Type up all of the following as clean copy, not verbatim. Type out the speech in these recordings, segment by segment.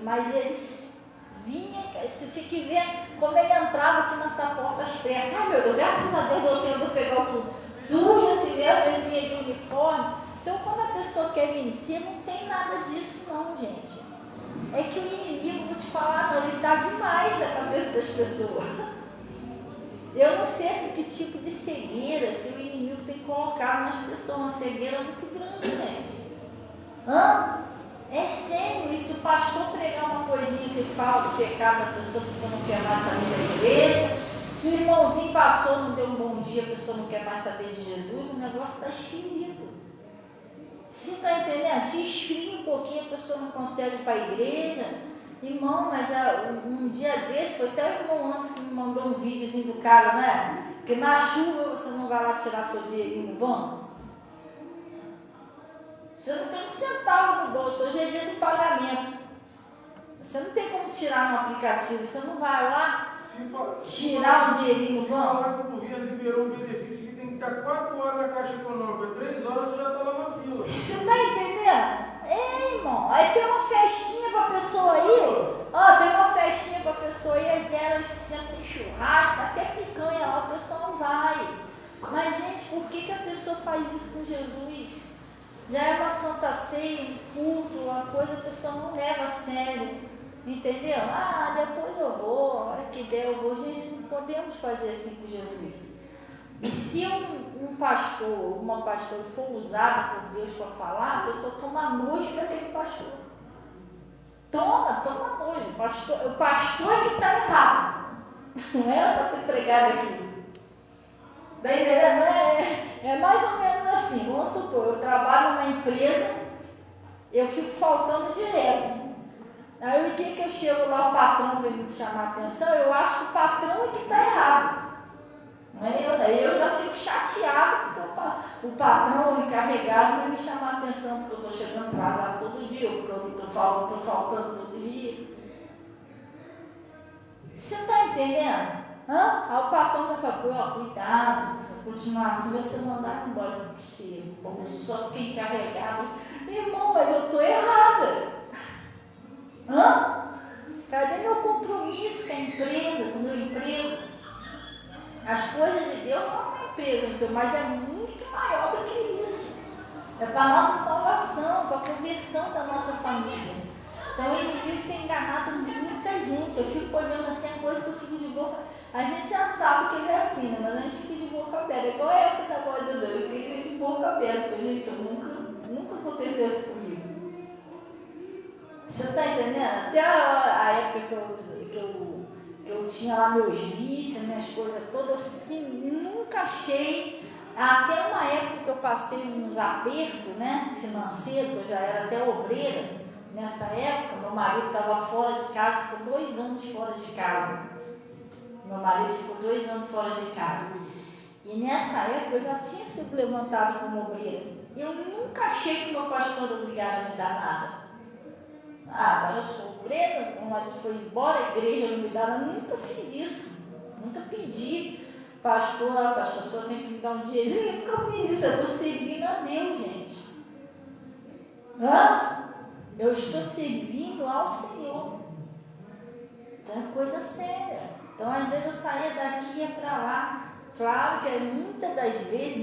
mas ele vinha, tu tinha que ver como ele entrava aqui nessa porta às pressas. Ai meu Deus, graças a Deus deu tempo de pegar o culto. Sujo assim mesmo, eles vinham de uniforme. Então, quando a pessoa quer vencer, não tem nada disso não, gente. É que o inimigo, vou te falar, ele está demais na cabeça das pessoas. Eu não sei assim, que tipo de cegueira que o inimigo tem colocado nas pessoas, uma cegueira muito grande, gente. É sério isso, o pastor pregar uma coisinha que fala do pecado da pessoa, a pessoa não quer mais saber da igreja. Se o irmãozinho passou, não deu um bom dia, a pessoa não quer mais saber de Jesus, o negócio está esquisito. Você está entendendo? Se esfria um pouquinho, a pessoa não consegue ir para a igreja. Irmão, mas um dia desse, foi até o irmão antes que me mandou um videozinho do cara, né? Porque na chuva você não vai lá tirar seu dinheirinho no banco. Você não tem um centavo no bolso, hoje é dia do pagamento. Você não tem como tirar no aplicativo, você não vai lá tirar o dinheirinho no banco. Se falar que o governo liberou um benefício que tem que estar 4 horas na Caixa Econômica, 3 horas você já está lá na fila. Você não está entendendo? É, irmão, aí tem uma festinha para a pessoa aí, tem uma festinha para a pessoa aí, é 0,800, tem churrasco, até picanha lá, a pessoa não vai. Mas, gente, por que a pessoa faz isso com Jesus? Já é uma santa ceia, um culto, uma coisa que a pessoa não leva a sério, entendeu? Depois eu vou, a hora que der eu vou. Gente, não podemos fazer assim com Jesus. E se um pastor, uma pastora for usada por Deus para falar, a pessoa toma nojo daquele pastor. Toma nojo. O pastor é que está errado. Não é para ter pregado aqui. Está entendendo? É mais ou menos assim. Vamos supor, eu trabalho numa empresa, eu fico faltando direto. Aí o dia que eu chego lá, o patrão vem me chamar a atenção, eu acho que o patrão é que está errado. Eu já fico chateado porque o patrão, o encarregado, vai me chamar a atenção porque eu estou chegando atrasado todo dia, porque eu estou faltando todo dia. Você está entendendo? Aí o patrão vai falar, cuidado, se eu continuar assim, você mandar embora do seu pouso, só porque é encarregado. Irmão, mas eu estou errada. Cadê meu compromisso com a empresa, com o meu emprego? As coisas de Deus não é uma empresa, mas é muito maior do que isso. É para a nossa salvação, para a conversão da nossa família. Então o inimigo tem enganado muita gente. Eu fico olhando assim, a coisa que eu fico de boca. A gente já sabe que ele é assim, né? Mas a gente fica de boca aberta. É igual essa da guarda do eu tenho de boca aberta. Gente, nunca aconteceu isso comigo. Você está entendendo? Até a época que eu tinha lá meus vícios, minhas coisas todas, eu assim, nunca achei. Até uma época que eu passei uns apertos, né, financeiros, que eu já era até obreira. Nessa época, meu marido estava fora de casa, ficou 2 anos fora de casa. Meu marido ficou 2 anos fora de casa. E nessa época eu já tinha sido levantado como obreira. Eu nunca achei que meu pastor era obrigado a me dar nada. Agora eu sou obreira, meu marido foi embora, a igreja não me dá nada. Eu nunca fiz isso. Nunca pedi, pastor, a senhora tem que me dar um dinheiro. Eu nunca fiz isso, eu estou servindo a Deus, gente. Eu estou servindo ao Senhor. Então é coisa séria. Então às vezes eu saía daqui e ia para lá. Claro que muitas das vezes,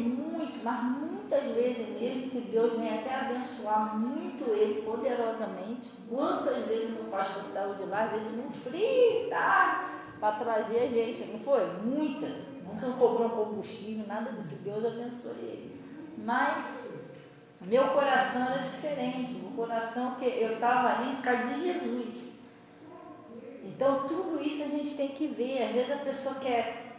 mas muitas vezes mesmo, que Deus vem até abençoar muito ele poderosamente. Quantas vezes meu pastor saiu de lá, às vezes no frio, tá? Para trazer a gente, não foi? Muita. Nunca cobrou um combustível, nada disso. Deus abençoe ele. Mas meu coração era diferente. Meu coração, que eu estava ali por causa de Jesus. Então tudo isso a gente tem que ver. Às vezes a pessoa quer,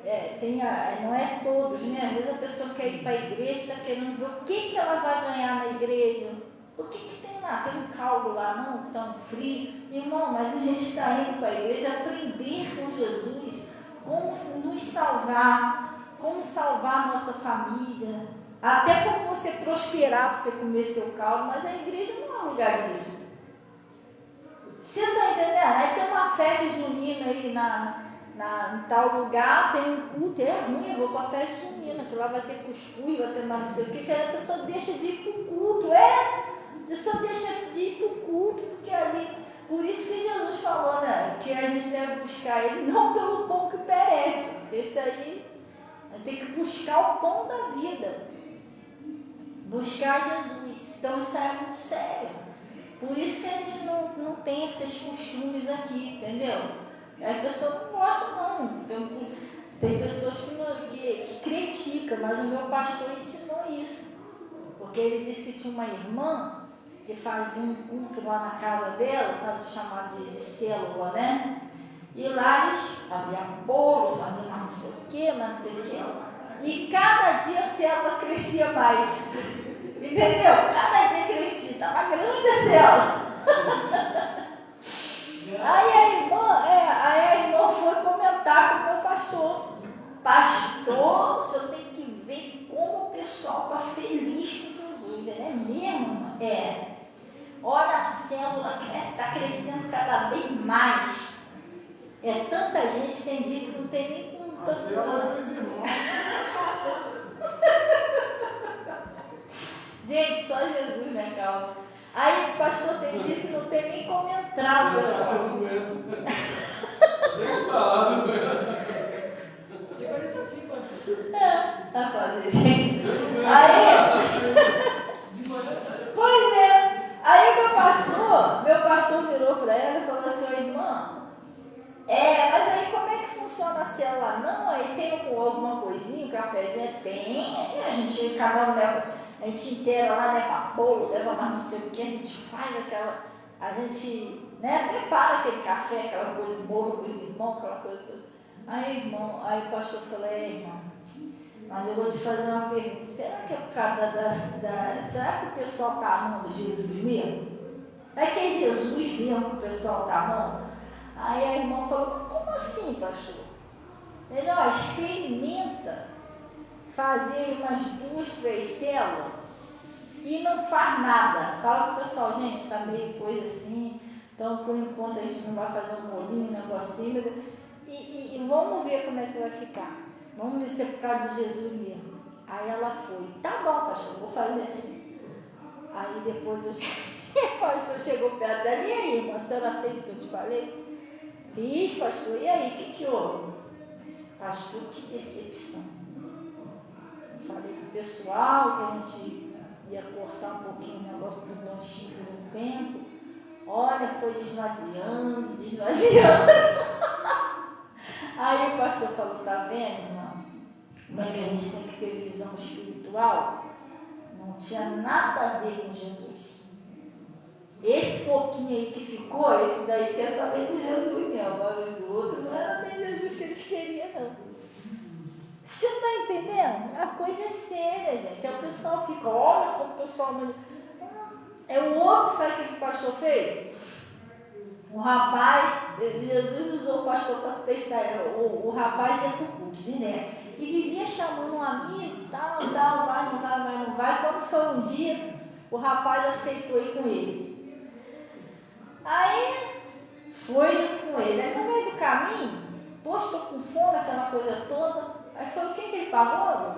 não é todos, né? Às vezes a pessoa quer ir para a igreja, está querendo ver o que ela vai ganhar na igreja. O que tem lá? Tem um caldo lá, não? Que está um frio. Irmão, mas a gente está indo para a igreja aprender com Jesus como nos salvar, como salvar a nossa família, até como você prosperar para você comer seu caldo, mas a igreja não é lugar disso. Você está entendendo? Aí tem uma festa junina aí em tal lugar, tem um culto, é ruim, eu vou para a festa junina, que lá vai ter cuscuz, vai ter mais não sei o que aí a pessoa deixa de ir para o culto, a pessoa deixa de ir para o culto, porque ali, por isso que Jesus vai buscar ele não pelo pão que perece. Esse aí tem que buscar o pão da vida. Buscar Jesus. Então isso aí é muito sério. Por isso que a gente não tem esses costumes aqui, entendeu? A pessoa não gosta não. Tem pessoas que criticam, mas o meu pastor ensinou isso. Porque ele disse que tinha uma irmã que fazia um culto lá na casa dela, tá, chamado de célula, né? E lá eles faziam bolo, faziam não sei o que, mas não sei o que. E cada dia a célula crescia mais. Entendeu? Cada dia crescia, estava grande a célula. Aí a irmã foi comentar com o meu pastor. Pastor, o senhor tem que ver como o pessoal está feliz com Jesus. Ele é mesmo, irmã? É. Olha, a célula está crescendo cada vez mais. É tanta gente, tem dia que não tem nem como. A célula é esse irmão. Gente, só Jesus, né, calma. Aí o pastor tem dia que não tem nem como entrar, o pessoal. Eu não aguento. Tem que falar, não aguento. E olha isso aqui, pastor. Tá fazendo. Aí. Pois é. Aí o meu pastor virou para ela e falou assim: irmã, mas aí como é que funciona a célula? Não, aí tem alguma coisinha, um cafezinho? Tem, a gente, cada um leva, a gente inteira lá, leva bolo, leva mais não sei o que, a gente faz a gente, né, prepara aquele café, aquela coisa, bolo com os irmãos, aquela coisa toda. Aí o pastor falou: irmão, mas eu vou te fazer uma pergunta, será que é por causa será que o pessoal está amando Jesus mesmo? É que é Jesus mesmo que o pessoal está amando? Aí a irmã falou: como assim, pastor? Ele: experimenta fazer umas 2, 3 células e não faz nada. Fala pro pessoal: gente, está meio coisa assim, então por enquanto a gente não vai fazer um bolinho, um negocinho, e vamos ver como é que vai ficar. Vamos ver se é por causa de Jesus mesmo. Aí ela foi: tá bom, pastor, vou fazer assim. Aí depois o pastor chegou perto dela: e aí, irmã, a senhora fez o que eu te falei? Fiz, pastor. E aí, o que houve? Pastor, que decepção. Eu falei pro pessoal que a gente ia cortar um pouquinho o negócio do lanchinho no tempo. Olha, foi desvaziando. Aí o pastor falou: tá vendo, irmão? Mas a gente tem que ter visão espiritual. Não tinha nada a ver com Jesus. Esse pouquinho aí que ficou, esse daí quer saber de Jesus mesmo. Agora os outros não era bem Jesus que eles queriam, não. Você não está entendendo? A coisa é séria, gente. Aí o pessoal fica: olha como o pessoal... É o outro, sabe o que o pastor fez? O rapaz, Jesus usou o pastor para testar. O rapaz ia para o culto direto. E vivia chamando um amigo, tal, vai, não vai. Quando foi um dia, o rapaz aceitou ir com ele. Aí foi junto com ele. Aí no meio do caminho, poxa, estou com fome, aquela coisa toda. Aí foi o que ele pagou?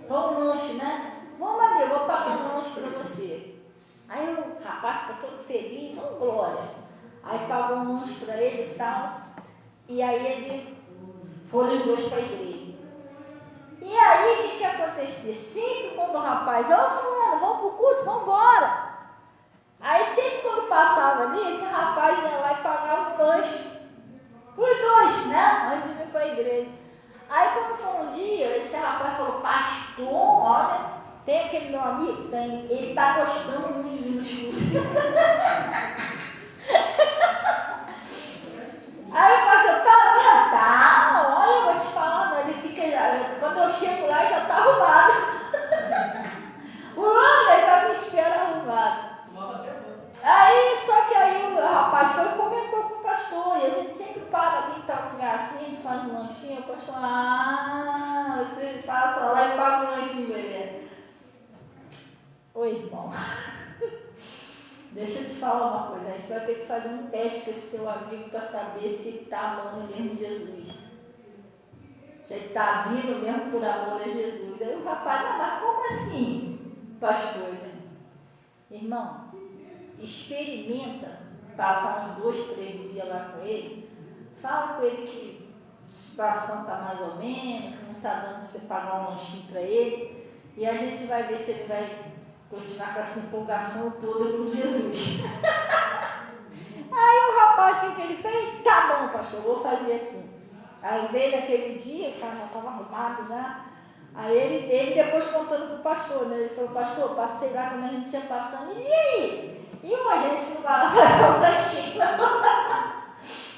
Foi um lanche, né? Vamos ali, eu vou pagar um lanche para você. Aí o rapaz ficou todo feliz, glória. Aí pagou um lanche para ele e tal. E aí ele foram os dois para a igreja. E aí o que acontecia? Sempre quando o rapaz: fulano, vamos para o culto, vamos embora. Aí sempre quando passava ali, esse rapaz ia lá e pagava um lanche por 2, né? Antes de vir para a igreja. Aí quando foi um dia, esse rapaz falou: pastor, olha, tem aquele meu amigo? Tem. Ele está gostando muito de vir nos cultos. Aí o pastor: tá vendo? Tá, olha, eu vou te falar, né? Ele fica, quando eu chego lá, já está arrumado. O Landa já me espera arrumado. Aí, só que aí o rapaz foi e comentou com o pastor, e a gente sempre para ali, tá um lugar assim, a gente faz um lanchinho, o pastor: você passa lá e paga um lanchinho dele. Oi, irmão. Deixa eu te falar uma coisa, a gente vai ter que fazer um teste com esse seu amigo para saber se ele está amando mesmo Jesus. Se ele está vindo mesmo por amor a Jesus. Aí o rapaz: mas como assim, pastor? Irmão, experimenta passar uns 2, 3 dias lá com ele, fala com ele que a situação está mais ou menos, que não está dando para você pagar um lanchinho para ele, e a gente vai ver se ele vai continuar com essa empolgação toda por Jesus. Aí o rapaz, o que ele fez? Tá bom, pastor, vou fazer assim. Aí veio naquele dia, o cara já estava arrumado já. Aí ele depois contando pro pastor, né? Ele falou, pastor, passei lá quando a gente ia passando, e aí? E uma gente não vai lá para o lanchinho?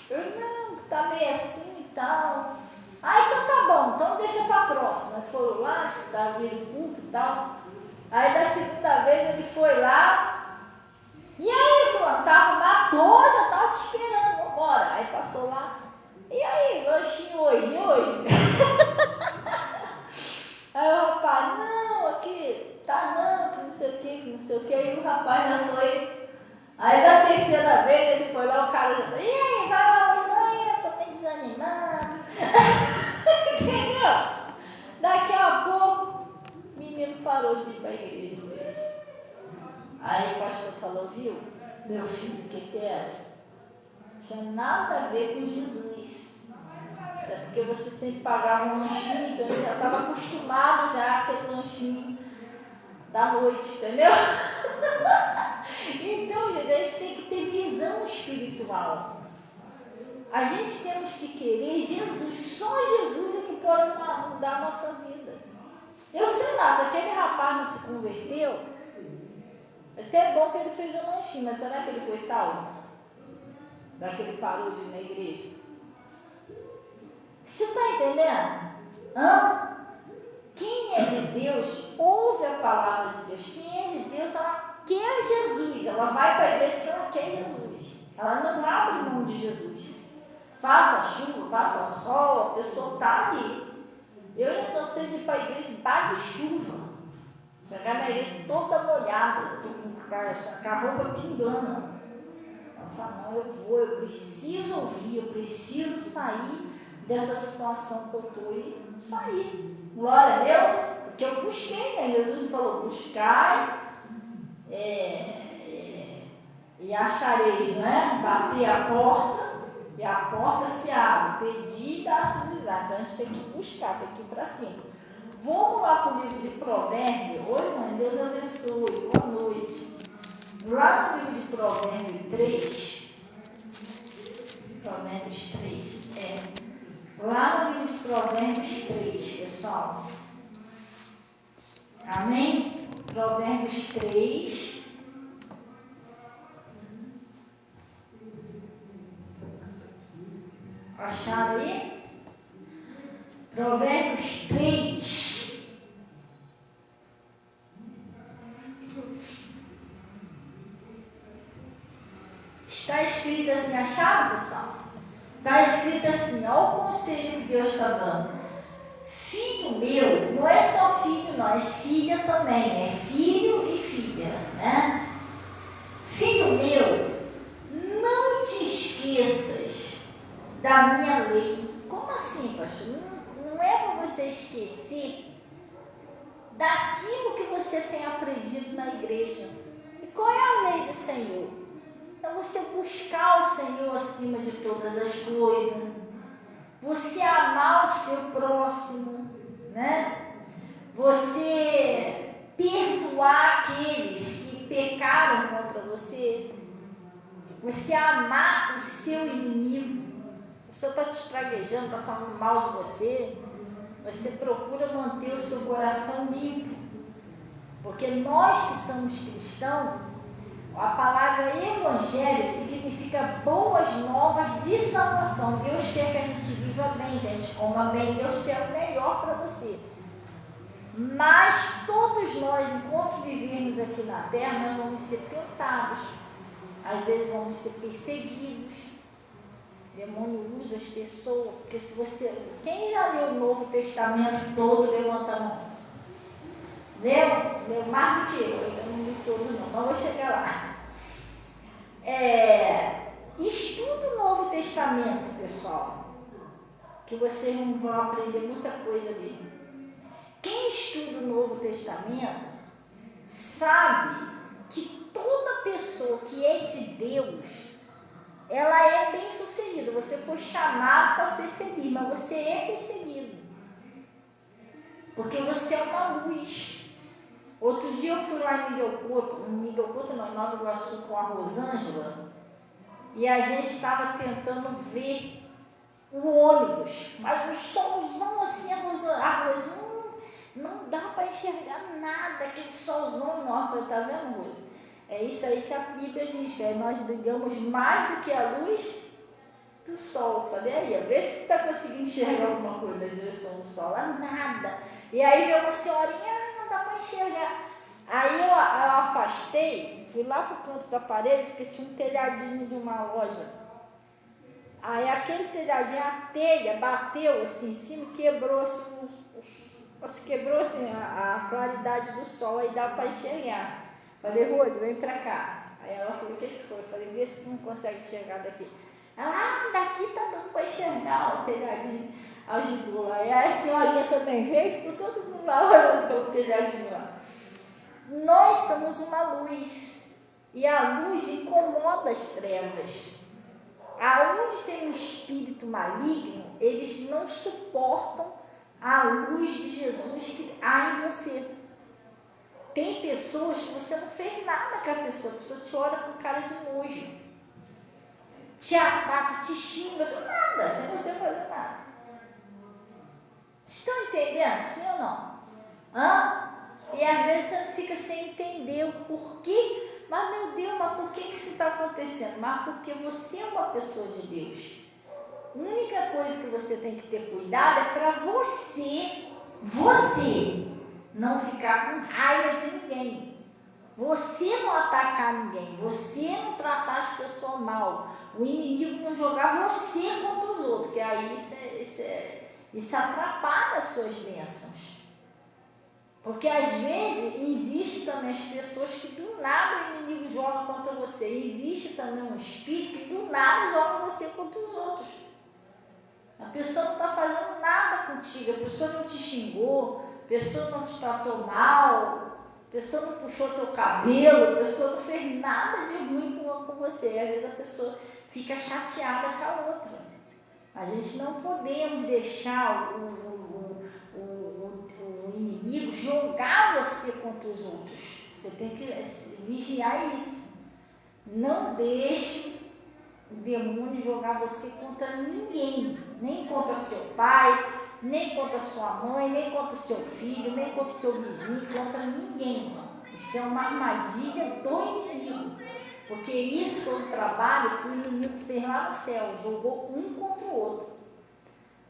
Eu, não, tá meio assim e tal. Ah, então tá bom, então deixa pra próxima. Aí foram lá, estudaram o culto e tal. Aí da segunda vez ele foi lá. E aí, fulano, tá arrumado, já tava te esperando, vambora. Aí passou lá. E aí, lanchinho hoje? Aí o rapaz, não, aqui, tá não, que não sei o que. E o rapaz já foi. Aí da terceira vez ele foi lá, o cara já falou, e aí, vai lá hoje? Não, eu tô meio desanimado. Entendeu? Daqui a pouco, o menino parou de ir pra igreja mesmo. Aí o pastor falou, viu, meu filho, o que era? Tinha nada a ver com Jesus. Isso é porque você sempre pagava um lanchinho, então ele já estava acostumado já àquele lanchinho da noite, entendeu? Então, gente, a gente tem que ter visão espiritual. A gente temos que querer Jesus, só Jesus é que pode mudar a nossa vida. Eu sei lá, se aquele rapaz não se converteu, é até bom que ele fez um lanchinho, mas será que ele foi salvo? Já que ele parou de ir na igreja? Você está entendendo? Quem é de Deus, ouve a palavra de Deus. Quem é de Deus, ela quer Jesus. Ela vai para a igreja porque ela quer Jesus. Ela não abre mão de Jesus. Faça chuva, faça sol, a pessoa está ali. Eu já cansei de ir para a igreja debaixo de chuva. Chegar na igreja toda molhada, com a roupa pingando. Ela fala, não, eu preciso ouvir, eu preciso sair dessa situação que eu estou e sair. Glória a Deus, porque eu busquei, né? Jesus falou, buscai e achareis, né? Bater a porta e a porta se abre, pedir e dá-se-vos. Então a gente tem que buscar, tem que ir para cima. Vamos lá para o livro de Provérbios. Oi, mãe, Deus abençoe, boa noite. Lá no livro de Provérbios 3, Provérbios 3, lá no livro de Provérbios 3, pessoal. Amém? Provérbios 3. Acharam aí? Provérbios 3. Está escrito assim, acharam, pessoal? Está escrito assim, olha o conselho que Deus está dando. Filho meu, não é só filho não, é filha também, é filho e filha, né? Filho meu, não te esqueças da minha lei. Como assim, pastor? Não é para você esquecer daquilo que você tem aprendido na igreja. E qual é a lei do Senhor? É você buscar o Senhor acima de todas as coisas, você amar o seu próximo, né? Você perdoar aqueles que pecaram contra você, você amar o seu inimigo. O Senhor está te espraguejando, está falando mal de você, você procura manter o seu coração limpo, porque nós que somos cristãos, a palavra evangelho significa boas novas de salvação. Deus quer que a gente viva bem, que a gente coma bem, Deus quer o melhor para você. Mas todos nós, enquanto vivermos aqui na terra, nós vamos ser tentados. Às vezes vamos ser perseguidos. O demônio usa as pessoas, porque se você... Quem já leu o Novo Testamento todo, levanta a mão. Leu mais do que eu não li todo não, mas vou chegar lá. Estuda o Novo Testamento, pessoal, que vocês vão aprender muita coisa ali. Quem estuda o Novo Testamento sabe que toda pessoa que é de Deus, ela é bem sucedida. Você foi chamado para ser feliz, mas você é perseguido. Porque você é uma luz. Outro dia eu fui lá em em Nova Iguaçu, com a Rosângela, e a gente estava tentando ver o ônibus, mas um solzão assim, a Rosângela, não dá para enxergar nada, aquele solzão enorme. Eu falei, tá vendo, Rosa? É isso aí que a Bíblia diz, que nós brilhamos mais do que a luz do sol. Eu falei, aí, vê se tu está conseguindo enxergar alguma coisa na direção do sol. Nada. E aí veio uma senhorinha, não dá para enxergar. Aí eu afastei, fui lá pro canto da parede, porque tinha um telhadinho de uma loja. Aí aquele telhadinho, a telha bateu assim em cima, quebrou assim, a claridade do sol, aí dá para enxergar. Falei, Rose, vem pra cá. Aí ela falou, o que foi? Eu falei, vê se tu não consegue enxergar daqui. Ela, daqui tá dando para enxergar o telhadinho. Ajudou lá. E a senhorinha também veio, ficou todo mundo lá olhando pelo telhadinho lá. Nós somos uma luz. E a luz incomoda as trevas. Aonde tem um espírito maligno, eles não suportam a luz de Jesus que há em você. Tem pessoas que você não fez nada com a pessoa te olha com cara de nojo, te ataca, te xinga, nada, sem você fazer nada. Vocês estão entendendo, sim ou não? E às vezes você fica sem entender o porquê. Mas, meu Deus, mas por que isso está acontecendo? Mas porque você é uma pessoa de Deus. A única coisa que você tem que ter cuidado é para você não ficar com raiva de ninguém. Você não atacar ninguém. Você não tratar as pessoas mal. O inimigo não jogar você contra os outros. Que aí isso atrapalha as suas bênçãos. Porque às vezes existe também as pessoas que do nada o inimigo joga contra você. Existe também um espírito que do nada joga você contra os outros. A pessoa não está fazendo nada contigo, a pessoa não te xingou, a pessoa não te tratou mal, a pessoa não puxou teu cabelo, a pessoa não fez nada de ruim com você. E às vezes a pessoa fica chateada com a outra. A gente não podemos deixar o inimigo jogar você contra os outros. Você tem que vigiar isso. Não deixe o demônio jogar você contra ninguém, nem contra seu pai, nem contra sua mãe, nem contra seu filho, nem contra seu vizinho, contra ninguém. Isso é uma armadilha do inimigo, porque isso foi um trabalho que o inimigo fez lá no céu, jogou um contra o outro.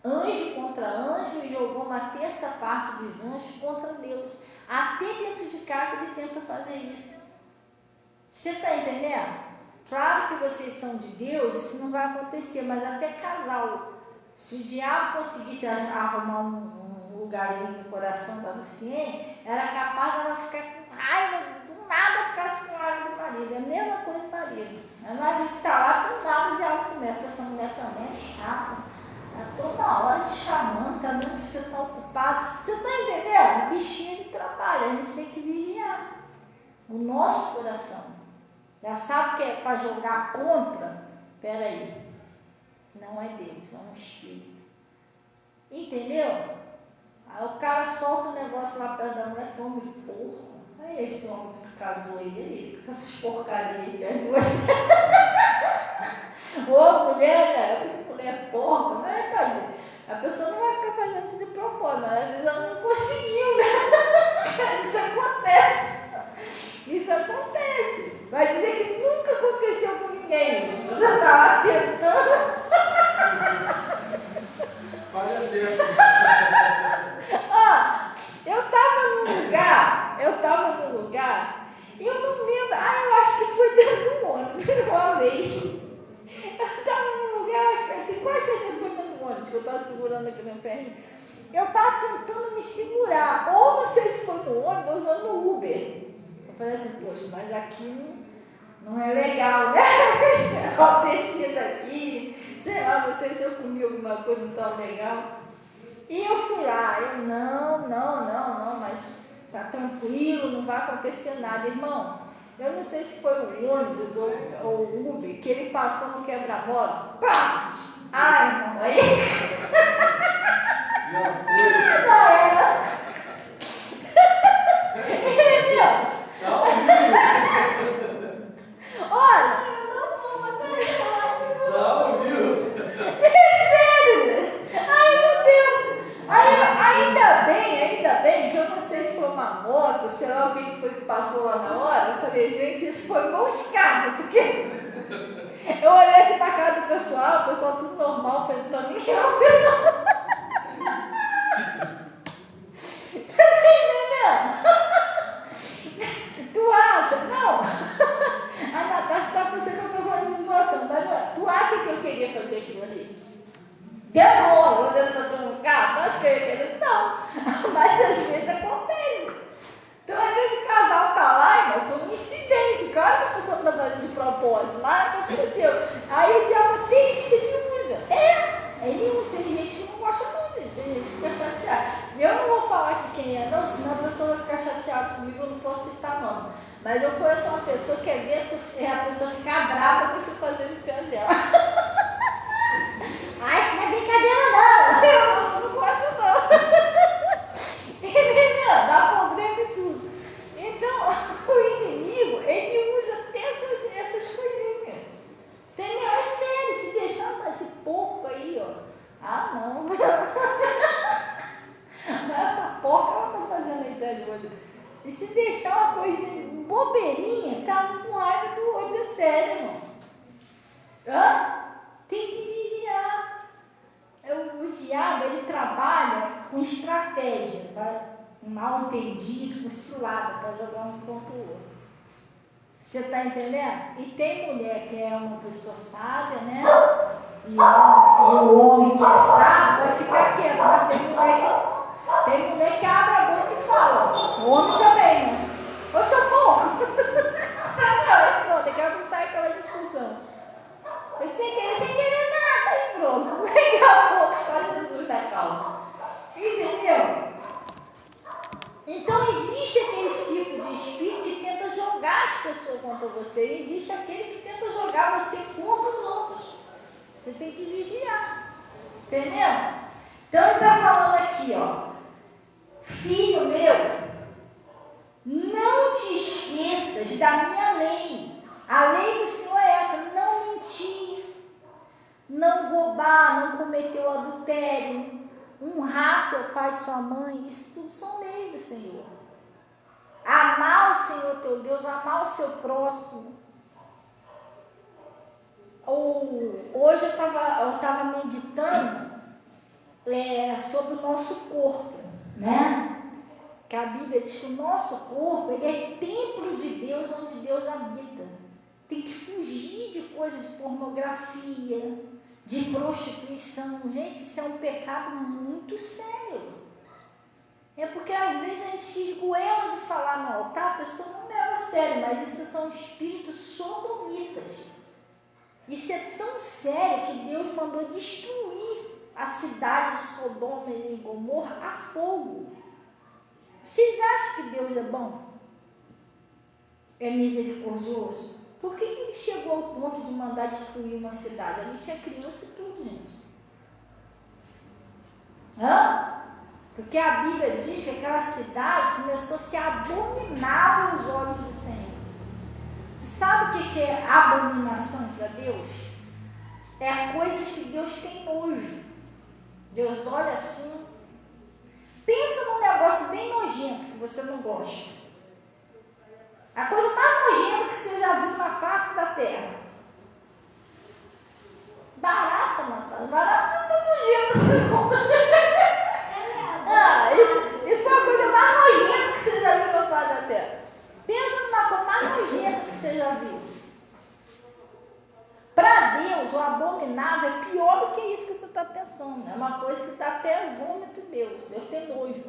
Anjo contra anjo, e jogou uma terça parte dos anjos contra Deus. Até dentro de casa ele tenta fazer isso. Você está entendendo? Claro que vocês são de Deus, isso não vai acontecer, mas até casal. Se o diabo conseguisse arrumar um lugarzinho no coração da Luciene, era capaz de ela ficar com raiva, do nada ficasse com raiva do marido. É a mesma coisa do marido. O marido está lá, do nada o diabo começa. Essa mulher também é chata. Toda hora te chamando, tá vendo que você está ocupado. Você está entendendo? O bichinho ele trabalha, a gente tem que vigiar o nosso coração. Já sabe que é para jogar contra? Espera aí, não é Deus, é um espírito. Entendeu? Aí o cara solta um negócio lá perto da mulher, que homem porco. Aí esse homem que casou aí, ele fica com essas porcarias aí perto de você. Ô mulher, né? Mulher porca, né, tadinha? A pessoa não vai ficar fazendo isso de propósito, mas às vezes ela não conseguiu, né? Isso acontece. Vai dizer que nunca aconteceu com ninguém. Você está lá tentando. Olha Deus. Eu estava num lugar, e eu não lembro, eu acho que foi dentro do ônibus uma vez. Eu estava num lugar, acho que tem quase certeza que foi dentro do ônibus, que eu estava segurando aqui no ferrinho. Eu estava tentando me segurar, ou não sei se foi no ônibus ou no Uber. Eu falei assim, poxa, mas aqui não é legal, né? Eu desci daqui, sei lá, não sei se eu comi alguma coisa não tão legal. E eu fui lá, não, mas tá tranquilo, não vai acontecer nada. Irmão, Eu não sei se foi o ônibus ou o Uber, que ele passou no quebra-mola. Pá! Ai, irmão, aí. Já era. Entendeu? Olha, eu não vou matar. Não, viu? É sério. Ai, meu Deus. Ainda bem que eu não sei se foi uma moto, sei lá o que foi que passou lá na hora. Eu falei, gente, isso foi moscado, porque eu olhei assim pra cara do pessoal, o pessoal tudo normal, falei, não tô nem eu. Você tá entendendo? Tu acha? Não. A Natasha tá pensando que eu tô falando de situação, mas não é. Tu acha que eu queria fazer aquilo ali? Demora, eu dentro do carro, tu acha que eu ia querer? Não. Mas às vezes acontece. Então, às vezes o casal tá lá, irmão, foi um incidente. Claro que a pessoa não tá fazendo de propósito, mas aconteceu. Aí o diabo tem isso, ele usa. Ele usa. Tem gente que não gosta muito, tem gente que fica chateada. E eu não vou falar aqui quem é, não, senão a pessoa vai ficar chateada comigo, eu não posso citar nome. Mas eu conheço uma pessoa que quer ver a pessoa ficar brava com você fazer isso perto dela. Ah, isso não é brincadeira, não. Eu não gosto, não. Entendeu? Dá problema e tudo. Então, o inimigo, ele usa até essas coisinhas. Entendeu? É sério, se deixar esse porco aí, ó. Ah, não. Mas essa porca ela tá fazendo aí até de olho. E se deixar uma coisinha bobeirinha, tá com raiva do olho, é sério, irmão. Tem que vigiar. O diabo, ele trabalha com estratégia, tá? Mal entendido, com cilada, para jogar um contra o outro. Você está entendendo? E tem mulher que é uma pessoa sábia, né? E o homem que é sábio vai ficar quieto, mas tem mulher que abre a boca e fala. O homem também, né? Ô, seu porco! Não, daqui a pouco sai aquela discussão. Sem querer nada, e pronto. Daqui a pouco só Jesus da calma. Entendeu? Então existe aquele tipo de espírito que tenta jogar as pessoas contra você. E existe aquele que tenta jogar você contra os outros. Você tem que vigiar. Entendeu? Então ele está falando aqui, ó. Filho meu, não te esqueças da minha lei. A lei do Senhor é essa, não mentir, não roubar, não cometer o adultério, honrar seu pai e sua mãe, isso tudo são leis do Senhor. Amar o Senhor teu Deus, amar o seu próximo. Hoje eu estava meditando sobre o nosso corpo, né? Que a Bíblia diz que o nosso corpo, ele é templo de Deus, onde Deus habita. Tem que fugir de coisa de pornografia, de prostituição. Gente, isso é um pecado muito sério. É porque às vezes a gente se esgoela de falar no altar, a pessoa não leva a sério, mas isso são espíritos sodomitas. Isso é tão sério que Deus mandou destruir a cidade de Sodoma e Gomorra a fogo. Vocês acham que Deus é bom? É misericordioso? Por que ele chegou ao ponto de mandar destruir uma cidade? Ali tinha criança e tudo, gente. Porque a Bíblia diz que aquela cidade começou a ser abominável aos olhos do Senhor. Tu sabe o que é abominação para Deus? É coisas que Deus tem nojo. Deus olha assim. Pensa num negócio bem nojento que você não gosta. A coisa mais nojenta que você já viu na face da terra. Barata, Natália. Barata não é tão nojenta assim, não. Isso foi a coisa mais nojenta que você já viu na face da terra. Pensa na coisa mais nojenta que você já viu. Para Deus, o abominável é pior do que isso que você está pensando. É uma coisa que dá até vômito em Deus. Deus tem nojo.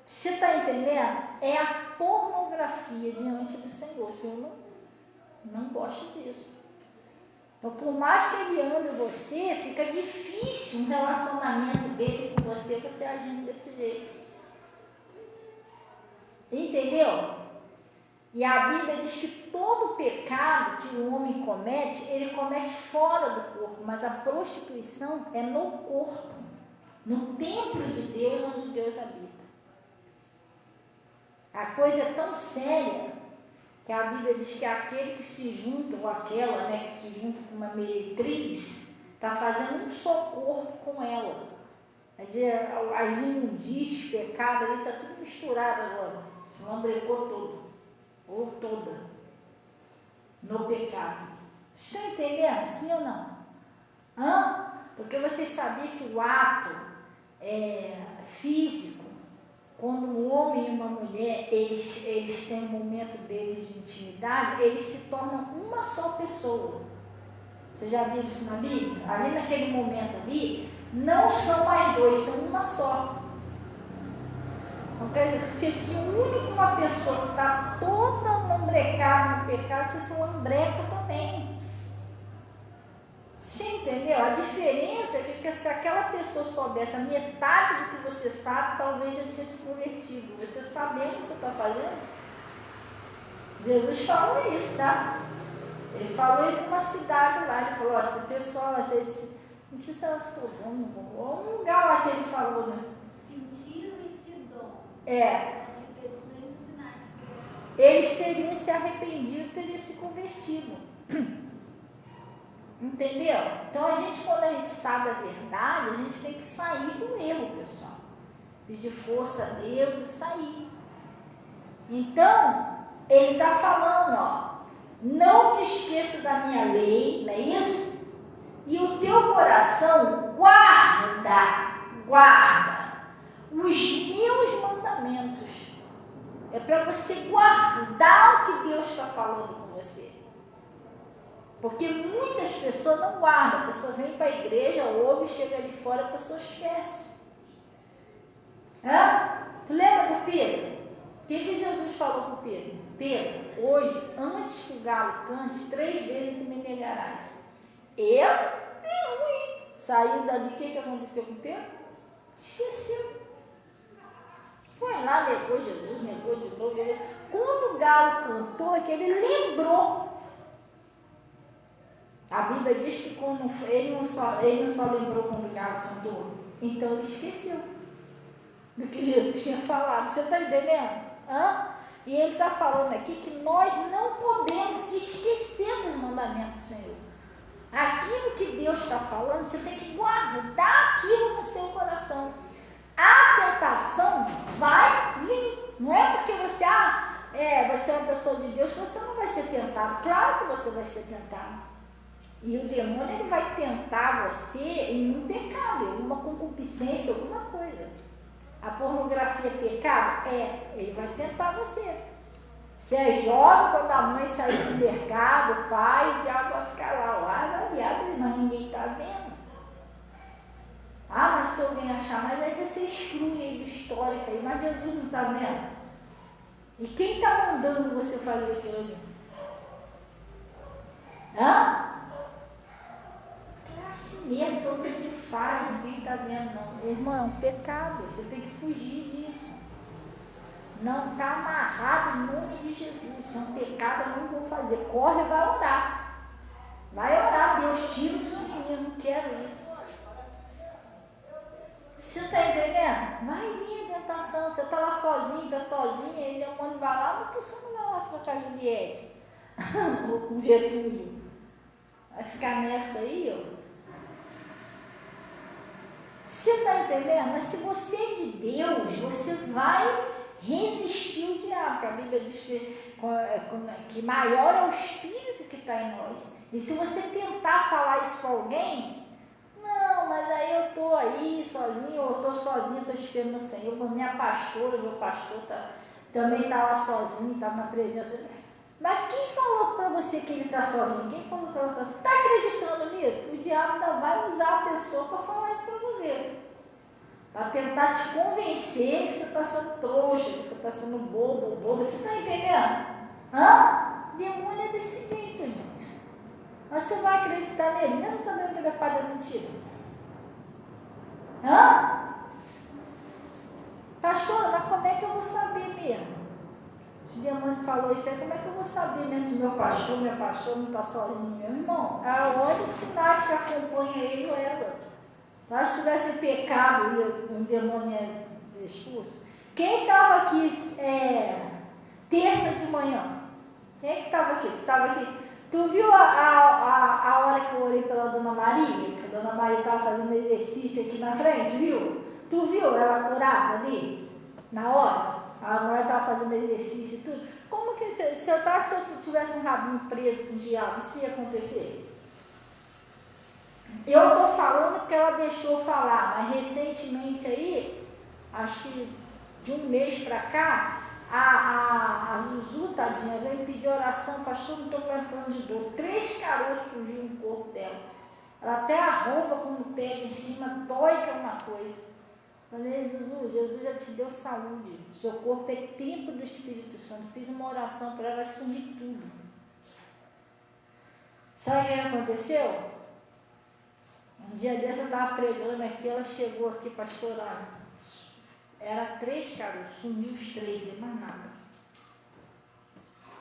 Você está entendendo? É a pornografia diante do Senhor. O Senhor não gosta disso. Então, por mais que Ele ame você, fica difícil um relacionamento dele com você agindo desse jeito. Entendeu? E a Bíblia diz que todo pecado que o homem comete, ele comete fora do corpo, mas a prostituição é no corpo, no templo de Deus, onde Deus habita. A coisa é tão séria que a Bíblia diz que aquele que se junta, ou aquela, né, que se junta com uma meretriz, está fazendo um só corpo com ela. As imundícias, pecado ali, está tudo misturado agora. Se lambrecou todo, ou toda, no pecado. Vocês estão entendendo? Sim ou não? Porque vocês sabiam que o ato físico, quando um homem e uma mulher, eles têm um momento deles de intimidade, eles se tornam uma só pessoa. Você já viu isso na Bíblia? Ali naquele momento ali, não são mais dois, são uma só. Então, quer dizer, se une com uma pessoa que está toda lambrecada no pecado, você se lambreca também. Você entendeu? A diferença é que se aquela pessoa soubesse a metade do que você sabe, talvez já tinha se convertido. Você sabendo o que você está fazendo? Jesus falou isso, tá? Ele falou isso numa cidade lá. Ele falou, se o pessoal, não sei se era Sodoma, ou um lugar lá que ele falou, né? Tiro e Sidom. Eles teriam se arrependido, teriam se convertido. Entendeu? Então, quando a gente sabe a verdade, a gente tem que sair do erro, pessoal. Pedir força a Deus e sair. Então, ele está falando, não te esqueça da minha lei, não é isso? E o teu coração guarda os meus mandamentos. É para você guardar o que Deus está falando com você. Porque muitas pessoas não guardam. A pessoa vem para a igreja, ouve, chega ali fora, a pessoa esquece. Tu lembra do Pedro? O que Jesus falou para o Pedro? Pedro, hoje, antes que o galo cante, 3 vezes tu me negarás. Saiu dali, o que aconteceu com o Pedro? Esqueceu. Foi lá, negou Jesus, negou de novo. Quando o galo cantou, é que ele lembrou. A Bíblia diz que ele não só lembrou quando o galo cantou, então ele esqueceu do que Jesus tinha falado. Você está entendendo? E ele está falando aqui que nós não podemos se esquecer do mandamento do Senhor. Aquilo que Deus está falando, você tem que guardar aquilo no seu coração. A tentação vai vir. Não é porque você é uma pessoa de Deus que você não vai ser tentado. Claro que você vai ser tentado. E o demônio, ele vai tentar você em um pecado, em uma concupiscência, alguma coisa. A pornografia é pecado? Ele vai tentar você. Você é jovem, quando a mãe sair do mercado, o pai, o diabo vai ficar lá, mas ninguém está vendo. Mas se alguém achar, mas aí você exclui ele do histórico aí, mas Jesus não está vendo. E quem está mandando você fazer aquilo ali? Assim mesmo, todo mundo faz, ninguém está vendo, não. Irmão, é um pecado, você tem que fugir disso. Não está amarrado em nome de Jesus. Isso é um pecado, eu não vou fazer. Corre e vai orar. Vai orar, Deus, tira o seu menino, não quero isso. Você está entendendo? Vai vir a tentação, você está lá sozinho, está sozinha, ele é um monte vai lá, porque você não vai lá ficar com a Juliette ou com o Getúlio. Vai ficar nessa aí, Você está entendendo? Mas se você é de Deus, você vai resistir o diabo, porque a Bíblia diz que maior é o Espírito que está em nós. E se você tentar falar isso para alguém, não, mas aí eu estou aí sozinho, ou estou sozinho, estou esperando o Senhor, minha pastora, meu pastor também está lá sozinho, está na presença. Mas quem falou para você que ele está sozinho? Quem falou que ela está sozinha? Está acreditando nisso? O diabo ainda vai usar a pessoa para falar isso para você. Para tentar te convencer que você está sendo trouxa, que você está sendo bobo. Você está entendendo? Demônio é desse jeito, gente. Mas você vai acreditar nele, mesmo sabendo que ele é pai da mentira? Pastora, mas como é que eu vou saber mesmo? Se demônio falou isso aí, como é que eu vou saber, né? Se o meu pastor não está sozinho, meu irmão? Olha os sinais que acompanham ele ou ela. Então, se tivesse pecado e um demônio ia ser expulso. Quem estava aqui terça de manhã? Quem é que estava aqui? Tu estava aqui? Tu viu a hora que eu orei pela Dona Maria? Que a Dona Maria estava fazendo exercício aqui na frente, viu? Tu viu ela curada ali? Na hora? A mulher estava fazendo exercício e tudo. Como que se eu tivesse um rabinho preso com o diabo, isso ia acontecer? Eu estou falando porque ela deixou falar, mas recentemente aí, acho que de um mês para cá, a Zuzu, tadinha, veio pedir oração, pastor, não estou aguentando de dor. 3 caroços surgiram no corpo dela. Ela até a roupa, quando pega em cima, dói que é uma coisa. Falei, Zuzu, Jesus já te deu saúde. Seu corpo é templo do Espírito Santo. Fiz uma oração para ela, vai sumir tudo. Sabe o que aconteceu? Um dia desse eu estava pregando aqui, ela chegou aqui, pastorar. Era 3 caras, sumiu os 3, não mais nada.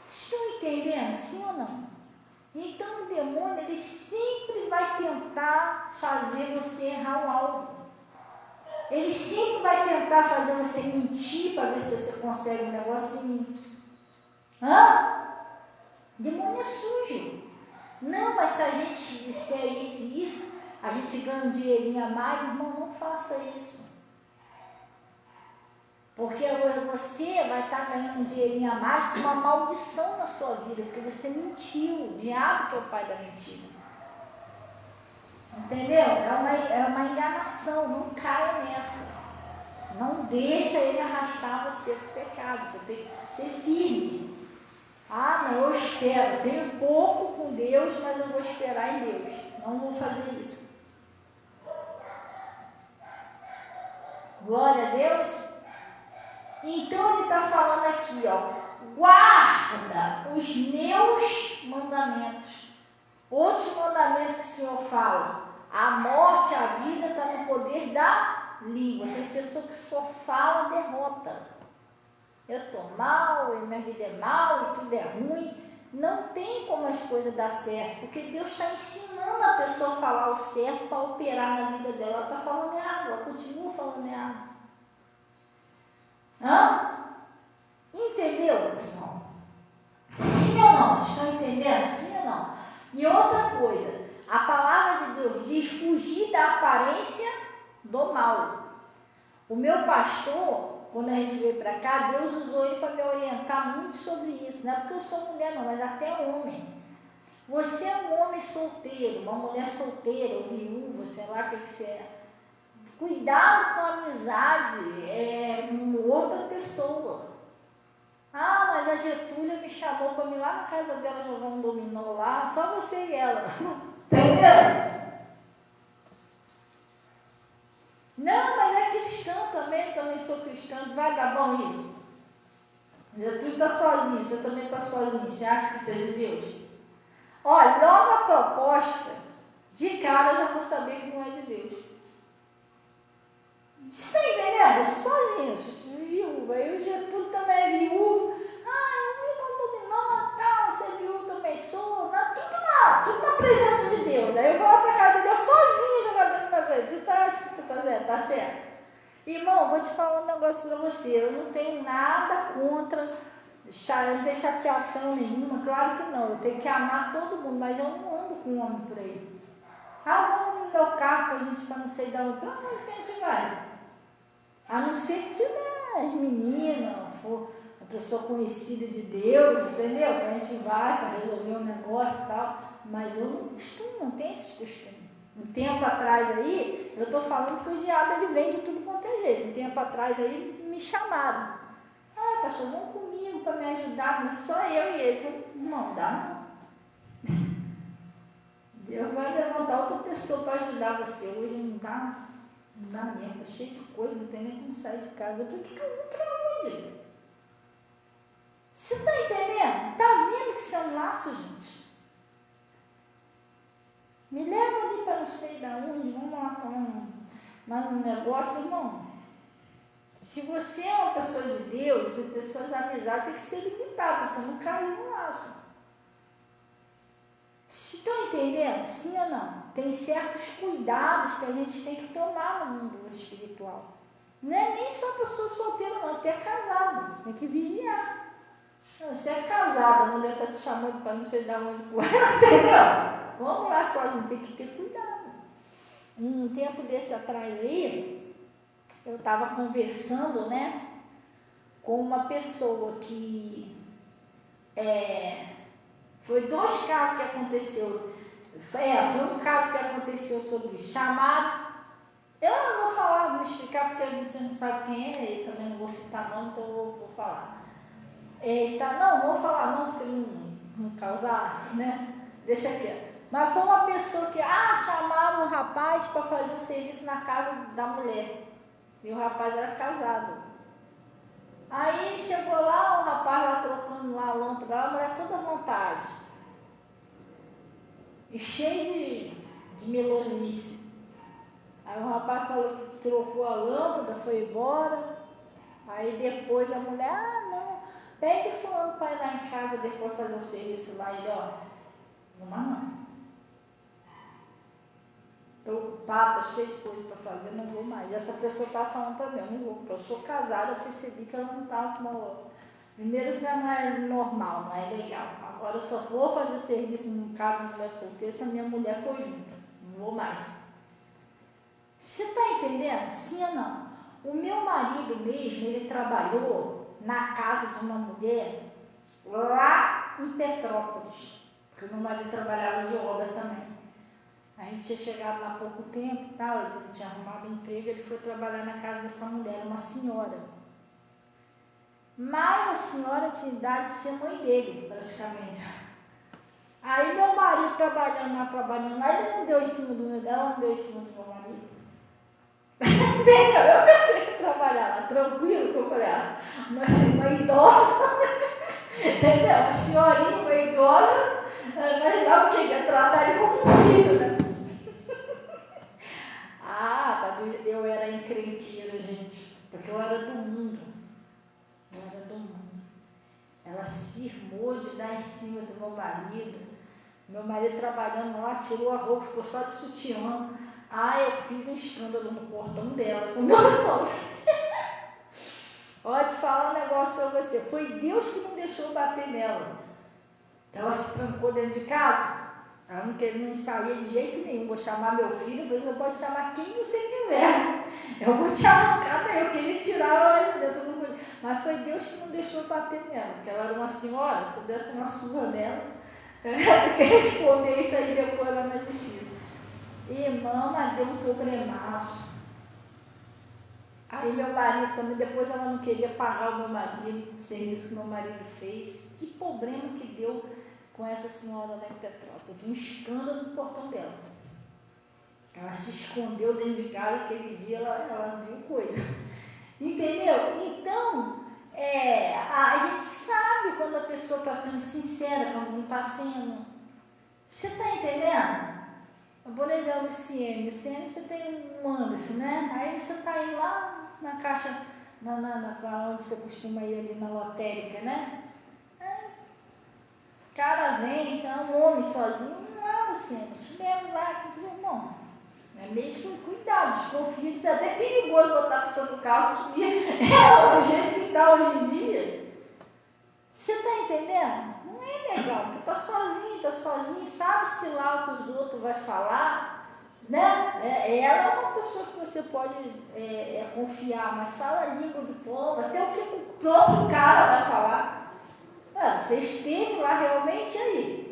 Vocês estão entendendo, sim ou não? Então o demônio, ele sempre vai tentar fazer você errar o alvo. Ele sempre vai tentar fazer você mentir para ver se você consegue um negocinho. O demônio é sujo. Não, mas se a gente disser isso e isso, a gente ganha um dinheirinho a mais, irmão, não faça isso. Porque você vai estar ganhando um dinheirinho a mais com uma maldição na sua vida, porque você mentiu. O diabo que é o pai da mentira. Entendeu? É uma enganação, não caia nessa. Não deixa ele arrastar você para o pecado, você tem que ser firme. Não, eu espero, eu tenho pouco com Deus, mas eu vou esperar em Deus. Não vou fazer isso. Glória a Deus. Então ele está falando aqui, guarda os meus mandamentos. Outro mandamento que o Senhor fala, a morte e a vida está no poder da língua. Tem pessoa que só fala derrota. Eu estou mal, e minha vida é mal, e tudo é ruim. Não tem como as coisas dar certo, porque Deus está ensinando a pessoa a falar o certo para operar na vida dela. Ela está falando errado, ela continua falando errado. Entendeu, pessoal? Sim ou não? Vocês estão entendendo? Sim ou não? E outra coisa, a palavra de Deus diz fugir da aparência do mal. O meu pastor, quando a gente veio para cá, Deus usou ele para me orientar muito sobre isso. Não é porque eu sou mulher não, mas até homem. Você é um homem solteiro, uma mulher solteira ou viúva, sei lá o que você é. Cuidado com a amizade com outra pessoa. Mas a Getúlia me chamou para ir lá na casa dela jogar um dominó lá, só você e ela. Entendeu? Não, mas é cristão também sou cristão. Vai dar bom isso? Getúlia está sozinho, você também está sozinho. Você acha que seja de Deus? Olha, logo a proposta, de cara eu já vou saber que não é de Deus. Você está entendendo? Eu sou sozinha, eu sou viúva. Aí o Getúlio também é viúvo. Eu não dominou, tal, você é viúva, também sou. Tudo na presença de Deus. Aí eu vou lá para casa de Deus sozinha jogar dominó. Você tá certo? Irmão, vou te falar um negócio para você. Eu não tenho nada contra, eu não tenho chateação nenhuma, claro que não. Eu tenho que amar todo mundo, mas eu não ando com um homem por aí. Vamos no meu carro para não sei de onde. Para onde que a gente vai? A não ser que tiver as meninas, for uma pessoa conhecida de Deus, entendeu? Que a gente vai para resolver um negócio e tal. Mas eu não costumo, não tenho esse costume. Um tempo atrás aí, eu estou falando que o diabo ele vem de tudo quanto é jeito. Um tempo atrás aí me chamaram. Pastor, vão comigo para me ajudar, mas só eu e ele. Eu falei, não dá não. Deus vai levantar outra pessoa para ajudar você. Hoje não dá mesmo, tá cheio de coisa, não tem nem como sair de casa. Eu falei, que eu vou para onde? Você está entendendo? Está vendo que isso é um laço, gente? Me leva ali para não sei de onde, vamos lá tomar um negócio, irmão. Se você é uma pessoa de Deus, as suas amizades têm que ser limitadas. cuidado para você não cair no laço. Estão entendendo? Sim ou não? Tem certos cuidados que a gente tem que tomar no mundo espiritual. Não é nem só pessoa solteira, não, até casada. Você tem que vigiar. Você é casada, a mulher está te chamando para não sei de onde com ela, entendeu? Vamos lá sozinho, tem que ter cuidado. Um tempo desse atrás aí, eu estava conversando, né, com uma pessoa que foi 2 casos que aconteceu. Foi um caso que aconteceu sobre chamado. Eu não vou falar, vou explicar porque você não sabe quem é, e também não vou citar nome, então eu vou falar. Não vou falar não, porque não causar, né? Deixa quieto. Mas foi uma pessoa que, chamaram o rapaz para fazer um serviço na casa da mulher. E o rapaz era casado. Aí chegou lá, o rapaz lá trocando lá a lâmpada, a mulher toda à vontade. E cheio de melosice. Aí o rapaz falou que trocou a lâmpada, foi embora. Aí depois a mulher, não, pede fulano para ir lá em casa depois fazer um serviço lá. Ele, não. Estou ocupado, estou cheio de coisa para fazer, não vou mais. E essa pessoa estava falando para mim, eu não vou, porque eu sou casada, eu percebi que ela não estava com uma... Primeiro já não é normal, não é legal. Agora eu só vou fazer serviço em casa de mulher solteira se a minha mulher for junto. Não vou mais. Você está entendendo? Sim ou não? O meu marido mesmo, ele trabalhou na casa de uma mulher lá em Petrópolis. Porque o meu marido trabalhava de obra também. A gente tinha chegado lá há pouco tempo e tal, ele tinha arrumado emprego, ele foi trabalhar na casa dessa mulher, uma senhora. Mas a senhora tinha idade de ser mãe dele, praticamente. Aí meu marido trabalhando lá, ele não deu em cima do meu, ela não deu em cima do meu marido. Entendeu? Eu deixei ele trabalhar lá, tranquilo, que eu falei, uma idosa, entendeu? Uma senhorinha, uma idosa, imaginava o que ia tratar ele como um filho, né? Eu era encrenqueira, gente, porque eu era do mundo. Ela cismou de dar em cima do meu marido. Meu marido trabalhando lá, tirou a roupa, ficou só de sutiã. Eu fiz um escândalo no portão dela com o meu sogro. Ó, te falar um negócio pra você. Foi Deus que não deixou bater nela. Ela se trancou dentro de casa. Ela não saía de jeito nenhum. Vou chamar meu filho, às vezes eu posso chamar quem você quiser. Eu vou te arrancar daí. Eu queria tirar ela de dentro do mundo. Mas foi Deus que não deixou bater nela. Porque ela era uma senhora, se eu desse uma surra nela, ela tem que responder isso aí depois lá na justiça. Irmã, mas deu um problemaço. Aí meu marido também, depois ela não queria pagar o meu marido, o serviço que meu marido fez. Que problema que deu com essa senhora lá em Petrópolis. Um escândalo no portão dela. Ela se escondeu dentro de casa, aquele dia ela viu coisa. Entendeu? Então, a gente sabe quando a pessoa está sendo sincera, quando não está sendo. Você está entendendo? Por exemplo, Luciene, você tem um Anderson, né? Aí você está indo lá na caixa, onde você costuma ir ali na lotérica, né? O cara vem, você é um homem sozinho, não, Luciene, te levo lá, irmão. É mesmo cuidado, desconfia, isso é até perigoso botar a pessoa no carro e subir. Do jeito que está hoje em dia. Você está entendendo? Não é legal, porque está sozinho, sabe-se lá o que os outros vão falar, né? Ela é uma pessoa que você pode confiar, mas fala a língua do povo, até o que o próprio cara vai falar. Você esteve lá realmente aí.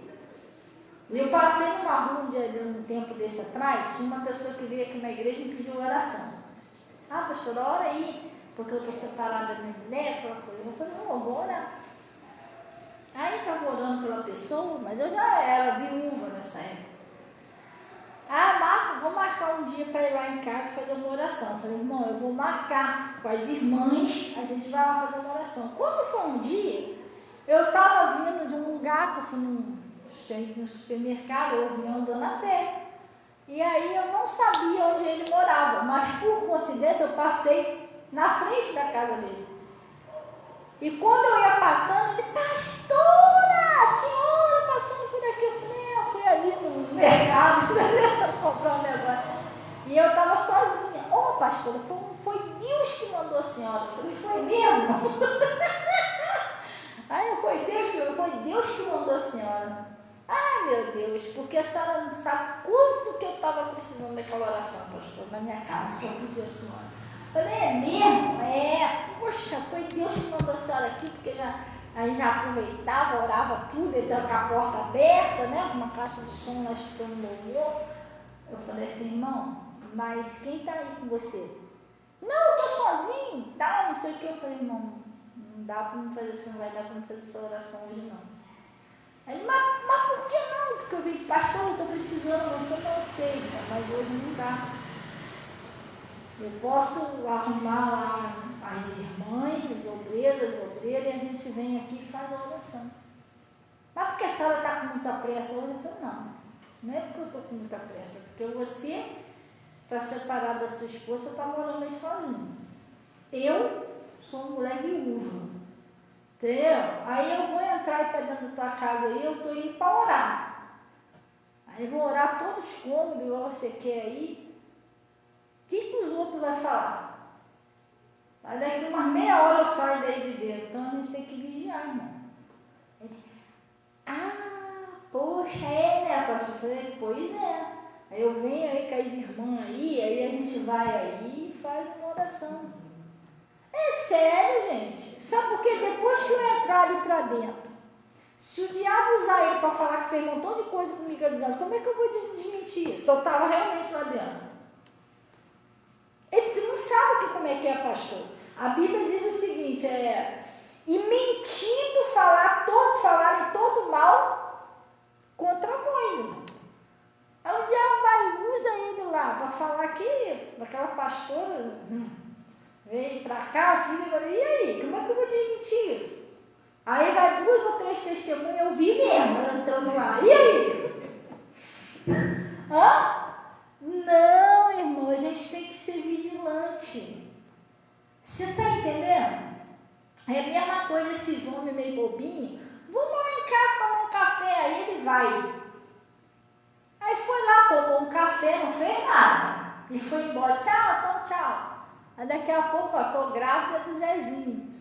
Eu passei numa rua um tempo desse atrás, tinha uma pessoa que veio aqui na igreja e me pediu oração. Pastora, ora aí, porque eu estou separada da minha mulher, aquela coisa. Eu falei, não, eu vou orar. Aí estava orando pela pessoa, mas eu já era viúva nessa época. Vou marcar um dia para ir lá em casa fazer uma oração. Eu falei, irmão, eu vou marcar com as irmãs, a gente vai lá fazer uma oração. Quando foi um dia, eu estava vindo de um lugar que eu fui no supermercado, eu vinha andando a pé. E aí eu não sabia onde ele morava, mas por coincidência eu passei na frente da casa dele. E quando eu ia passando, ele, pastora, a senhora passando por aqui. Eu falei, eu fui ali no mercado comprar um negócio. E eu estava sozinha. Ô, pastora, foi Deus que mandou a senhora. Eu falei, foi mesmo? Aí foi Deus que mandou a senhora. Ai, meu Deus, porque a senhora não sabe quanto que eu estava precisando daquela oração, pastor, na minha casa, que eu pedi a senhora. Eu falei, é mesmo? Poxa, foi Deus que mandou a senhora aqui, porque a gente já aproveitava, orava tudo, então com a porta aberta, né, com uma caixa de som, nós escutando louvor. Eu falei assim, irmão, mas quem está aí com você? Não, eu estou sozinho, tal, não sei o que. Eu falei, irmão, não dá para me fazer assim, não vai dar para me fazer essa oração hoje não. Aí, mas por que não? Porque eu vi, pastor, eu estou precisando, eu não sei, mas hoje não dá. Eu posso arrumar lá as irmãs, obreiras, e a gente vem aqui e faz a oração. Mas porque a senhora está com muita pressa hoje? Eu falei, não é porque eu estou com muita pressa, porque você está separado da sua esposa, está morando aí sozinho. Eu sou uma mulher viúva. Entendeu? Aí eu vou entrar para dentro da tua casa aí, eu estou indo para orar. Aí eu vou orar todos cômodos, igual você quer aí. O que os outros vão falar? Aí daqui umas meia hora eu saio daí de dentro. Então a gente tem que vigiar, irmão. Poxa, né, pastor? Eu falei, pois é. Aí eu venho aí com as irmãs aí a gente vai aí e faz uma oração. É sério, gente. Sabe por quê? Depois que eu entrar ali para dentro, se o diabo usar ele para falar que fez um montão de coisa comigo ali dentro, como é que eu vou desmentir? Se eu estava realmente lá dentro. Tu não sabe como é que é, pastor. A Bíblia diz o seguinte, e mentindo falarem todo mal contra vós, irmão. Aí o diabo vai e usa ele lá para falar que aquela pastora... veio pra cá, filho, e aí, como é que eu vou desmentir isso? Aí vai 2 ou 3 testemunhas, eu vi mesmo ela entrando lá, e aí? Não, irmão, a gente tem que ser vigilante. Você tá entendendo? É a mesma coisa esses homens meio bobinhos, vamos lá em casa tomar um café, aí ele vai. Aí foi lá, tomou um café, não fez nada, e foi embora, tchau, então tchau. Aí daqui a pouco, tô grávida do Zezinho.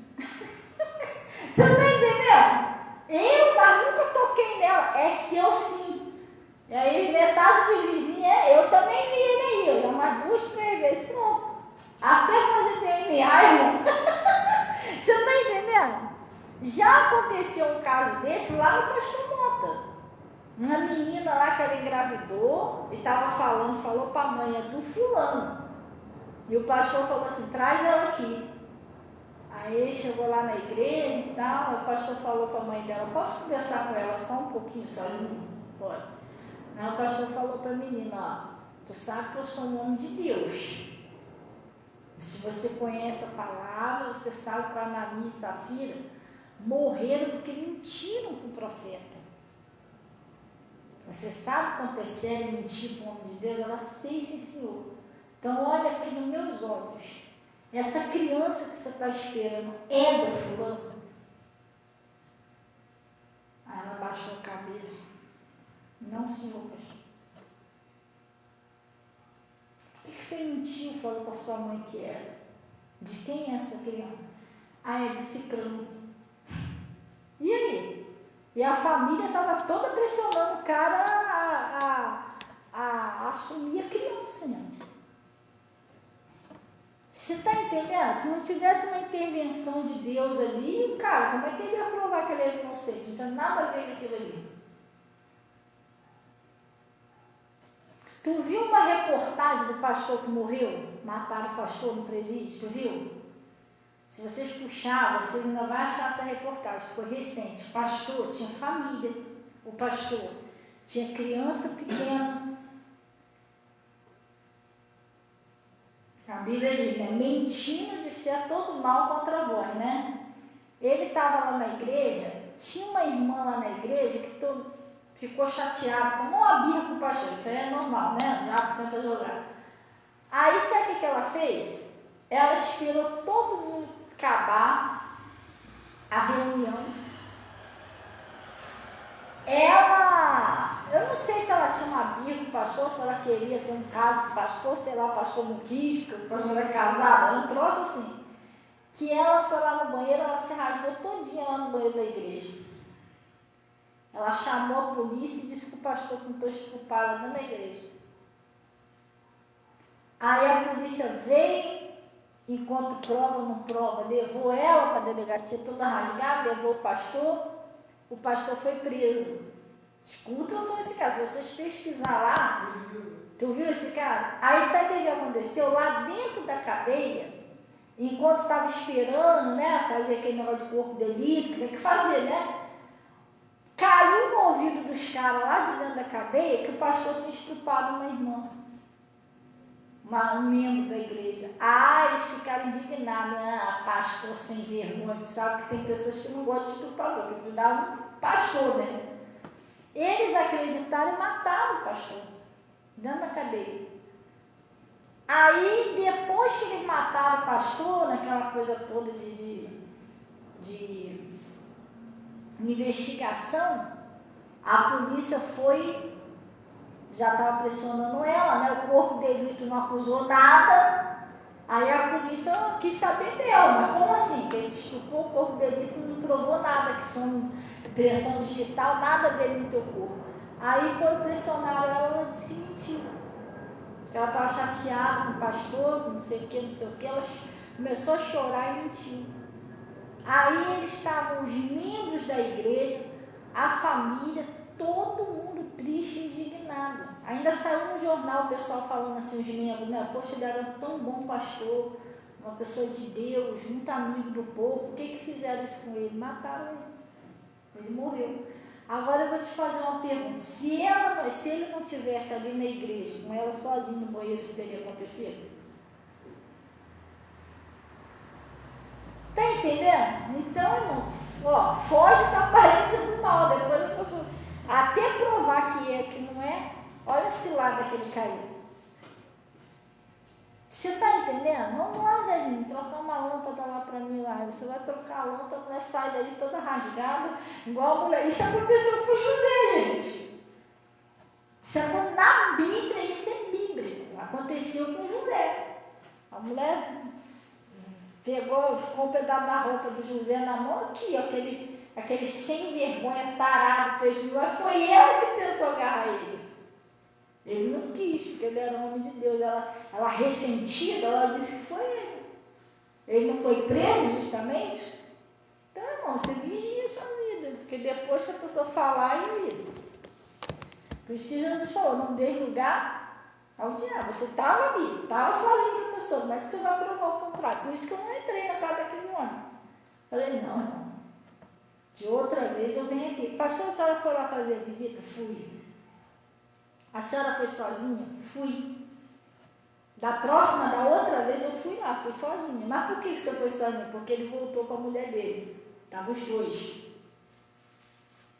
Você não tá entendendo? Mas nunca toquei nela. É seu sim. E aí metade dos vizinhos, eu também vi ele aí. Eu já umas 2, 3 vezes, pronto. Até fazer DNA, irmão. Você não tá entendendo? Já aconteceu um caso desse lá no Pastor Mota. Uma menina lá que ela engravidou e falou pra mãe, do fulano. E o pastor falou assim, traz ela aqui. Aí chegou lá na igreja e tal, o pastor falou para a mãe dela, posso conversar com ela só um pouquinho sozinho? Pode. Aí o pastor falou para a menina, tu sabe que eu sou um homem de Deus. Se você conhece a palavra, você sabe que a Ananias e Safira morreram porque mentiram para o profeta. Você sabe quanto é sério mentir para o homem de Deus? Ela, sei, sim, senhor. Então, olha aqui nos meus olhos, essa criança que você está esperando é do fulano? Aí ela baixou a cabeça. Não, senhor, pastor. Por que você mentiu, falou para sua mãe que era? De quem é essa criança? É do ciclano. E aí? E a família estava toda pressionando o cara a assumir a criança, gente. Você está entendendo? Se não tivesse uma intervenção de Deus ali, cara, como é que ele ia provar que ele era inocente? Não tinha nada a ver com aquilo ali. Tu viu uma reportagem do pastor que morreu? Mataram o pastor no presídio, tu viu? Se vocês puxarem, vocês ainda vão achar essa reportagem, que foi recente. O pastor tinha família, o pastor tinha criança pequena. A Bíblia diz, né? Mentindo de ser todo mal contra vós, né? Ele estava lá na igreja, tinha uma irmã lá na igreja que ficou chateada, tomou uma birra com o pastor, isso aí é normal, né? Já tenta jogar. Aí sabe o que ela fez? Ela esperou todo mundo acabar, a reunião. Eu não sei se ela tinha uma birra com o pastor, se ela queria ter um caso com o pastor, sei lá, o pastor não quis, porque o pastor era casado, um troço assim. Que ela foi lá no banheiro, ela se rasgou todinha lá no banheiro da igreja. Ela chamou a polícia e disse que o pastor tentou estuprar ela dentro da igreja. Aí a polícia veio, enquanto prova não prova, levou ela para a delegacia toda rasgada, levou o pastor foi preso. Escuta só esse caso, se vocês pesquisar lá, tu viu esse cara? Aí sabe o que aconteceu? Lá dentro da cadeia, enquanto estava esperando, né, fazer aquele negócio de corpo de delito, que tem que fazer, né? Caiu no ouvido dos caras lá de dentro da cadeia que o pastor tinha estuprado uma irmã, um membro da igreja. Eles ficaram indignados, né? Pastor sem vergonha, tu sabe que tem pessoas que não gostam de estuprador, que tu dá um pastor, né? Eles acreditaram e mataram o pastor, dentro da cadeia. Aí, depois que eles mataram o pastor, naquela coisa toda de investigação, a polícia já estava pressionando ela, né? O corpo de delito não acusou nada, aí a polícia quis saber dela, mas como assim? Que ele estuprou o corpo de delito não provou nada, que são impressão digital, nada dele no teu corpo. Aí foram pressionar ela disse que mentiu. Ela estava chateada com o pastor, não sei o que, ela começou a chorar e mentiu. Aí eles estavam, os membros da igreja, a família, todo mundo triste e indignado. Ainda saiu no jornal o pessoal falando assim, os membros, né? Poxa, ele era tão bom pastor, uma pessoa de Deus, muito amigo do povo, o que fizeram isso com ele? Mataram ele. Ele morreu. Agora eu vou te fazer uma pergunta. Se ele não tivesse ali na igreja, com ela sozinha no banheiro, isso teria acontecido? Tá entendendo? Então, irmão, foge da aparência do mal. Depois eu posso até provar que é, que não é. Olha esse lado que ele caiu. Você está entendendo? Vamos lá, Zezinho, trocar uma lâmpada lá para mim lá. Você vai trocar a lâmpada, a mulher sai dali toda rasgada, igual a mulher. Isso aconteceu com José, gente. Na Bíblia, isso é bíblico. Aconteceu com José. A mulher ficou um pedaço da roupa do José na mão aqui, aquele sem vergonha tarado fez mas foi ela que tentou agarrar ele. Ele não quis, porque ele era homem de Deus. Ela ressentida, ela disse que foi ele. Ele não foi preso justamente? Então, irmão, você vigia essa vida, porque depois que a pessoa falar, ele... Por isso que Jesus falou, não dê lugar ao diabo. Você estava ali, estava sozinho com a pessoa, como é que você vai provar o contrário? Por isso que eu não entrei na casa daquele homem. Falei, não, irmão, de outra vez eu venho aqui. Pastor, a senhora foi lá fazer a visita? Fui. A senhora foi sozinha? Fui. Da outra vez eu fui lá, fui sozinha. Mas por que você foi sozinha? Porque ele voltou com a mulher dele. Estavam os dois.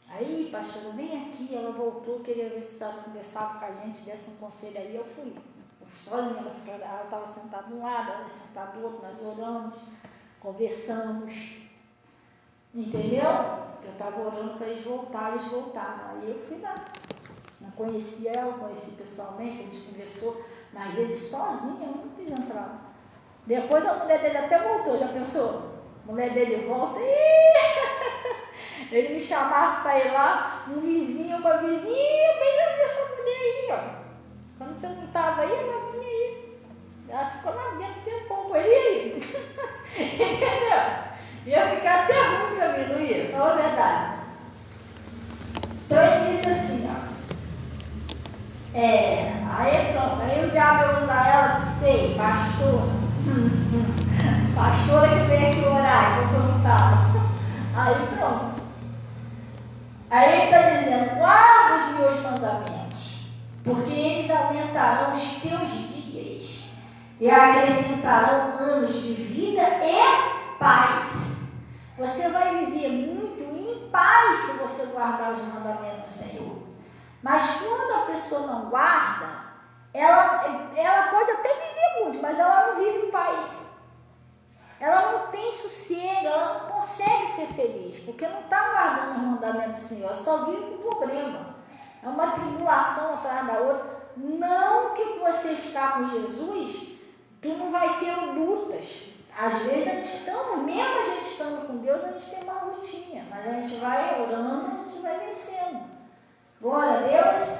Aí, pastora, vem aqui. Ela voltou, queria ver se a senhora conversava com a gente, desse um conselho aí. Eu fui sozinha. Ela estava sentada de um lado, ela sentada do outro, nós oramos, conversamos. Entendeu? Eu estava orando para eles voltaram. Aí eu fui lá. Não conhecia ela, conheci pessoalmente, a gente conversou, mas ele sozinho, eu não quis entrar. Depois a mulher dele até voltou, já pensou? A mulher dele volta, ele me chamasse para ir lá, uma vizinha, bem já vi essa mulher aí, ó. Quando você não estava aí, ela vinha aí. Ela ficou lá dentro um tempão com ele aí. Entendeu? Ia ficar até ruim para mim, não ia? Falou a verdade. Então ele disse assim, ó. Aí pronto, aí o diabo ia usar ela, sei, pastora. Pastora que vem aqui orar, que eu não estava. Aí pronto. Aí ele está dizendo, guarda os meus mandamentos, porque eles aumentarão os teus dias e acrescentarão anos de vida e paz. Você vai viver muito em paz se você guardar os mandamentos do Senhor. Mas quando a pessoa não guarda, ela pode até viver muito, mas ela não vive em paz. ela não tem sossego, ela não consegue ser feliz, porque não está guardando os mandamentos do Senhor, só vive com problema. É uma tribulação atrás da outra. Não que você está com Jesus, tu não vai ter lutas. Às vezes a gente estando, mesmo a gente estando com Deus, a gente tem uma lutinha, mas a gente vai orando, a gente vai vencendo. Glória a Deus.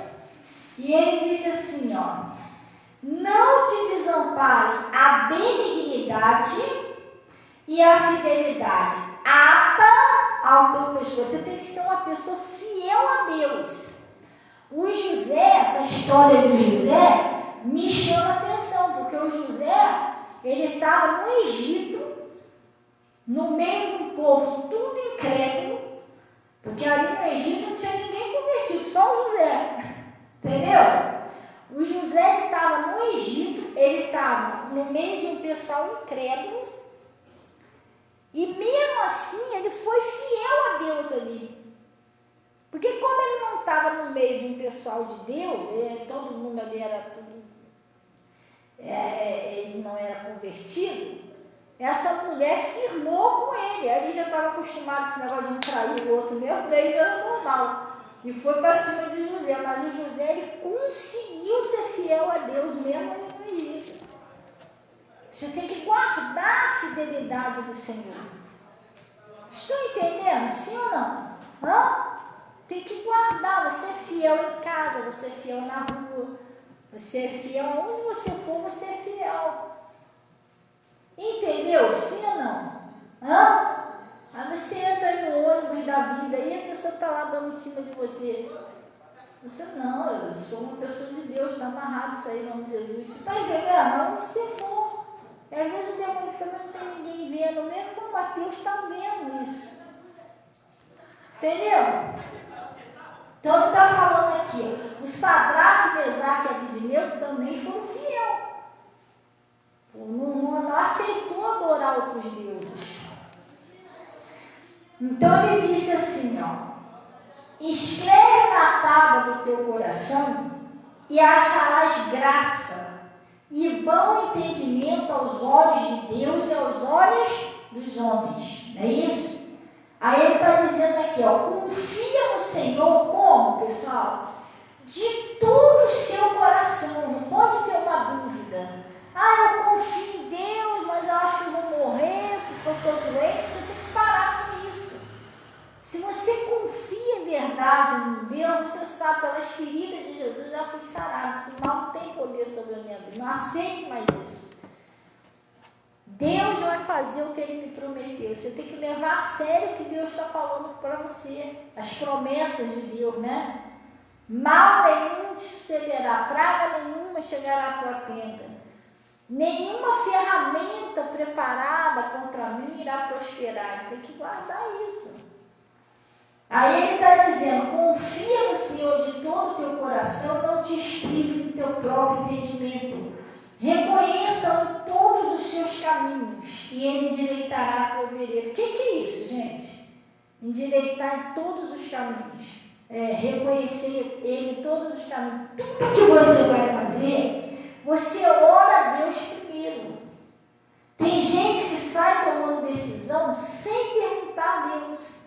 E ele disse assim, ó: não te desampare a benignidade e a fidelidade ata ao teu pescoço. Você tem que ser uma pessoa fiel a Deus. O José, essa história do José me chama a atenção, porque o José, ele estava no Egito, no meio de um povo tudo incrédulo, porque ali no Egito não tinha ninguém convertido, só o José, entendeu? O José, ele estava no Egito, ele estava no meio de um pessoal incrédulo, e mesmo assim ele foi fiel a Deus ali. Porque como ele não estava no meio de um pessoal de Deus, todo mundo ali era tudo, eles não eram convertidos, essa mulher se irmou com ele. Ele já estava acostumado a esse negócio de um trair o outro mesmo, para ele era normal. E foi para cima de José, mas o José, ele conseguiu ser fiel a Deus mesmo ali no Egito. Você tem que guardar a fidelidade do Senhor. Estão entendendo? Sim ou não? Tem que guardar. Você é fiel em casa, você é fiel na rua, você é fiel aonde você for, você é fiel. Entendeu? Sim ou não? Aí você entra no ônibus da vida e a pessoa está lá dando em cima de você. Você, não, eu sou uma pessoa de Deus, está amarrado isso aí em nome de Jesus. Você está entendendo? Aonde você for. E às vezes o demônio fica vendo, não tem ninguém vendo mesmo, não, mas Deus está vendo isso. Entendeu? Então ele está falando aqui, o Sadraque, Mesaque e Abednego também foram fiel. Não aceitou adorar outros deuses. Então ele disse assim, escreve na tábua do teu coração e acharás graça e bom entendimento aos olhos de Deus e aos olhos dos homens. Não é isso? Aí ele está dizendo aqui, confia no Senhor como, pessoal? De todo o seu coração, não pode ter uma dúvida. Eu confio em Deus, mas eu acho que eu vou morrer porque eu estou doente. Você tem que parar com isso. Se você confia em verdade em Deus, você sabe, pelas feridas de Jesus, eu já fui sarado. Esse mal não tem poder sobre a minha vida. Não aceite mais isso. Deus vai fazer o que Ele me prometeu. Você tem que levar a sério o que Deus está falando para você. As promessas de Deus, né? Mal nenhum te sucederá, praga nenhuma chegará à tua tenda. Nenhuma ferramenta preparada contra mim irá prosperar. Tem que guardar isso. Aí ele está dizendo, confia no Senhor de todo o teu coração, não te estribe no teu próprio entendimento. Reconheça em todos os seus caminhos e Ele endireitará a tua vereda. O que é isso, gente? Endireitar em todos os caminhos. Reconhecer Ele em todos os caminhos. Tudo que você vai fazer, você ora a Deus primeiro. Tem gente que sai tomando decisão sem perguntar a Deus.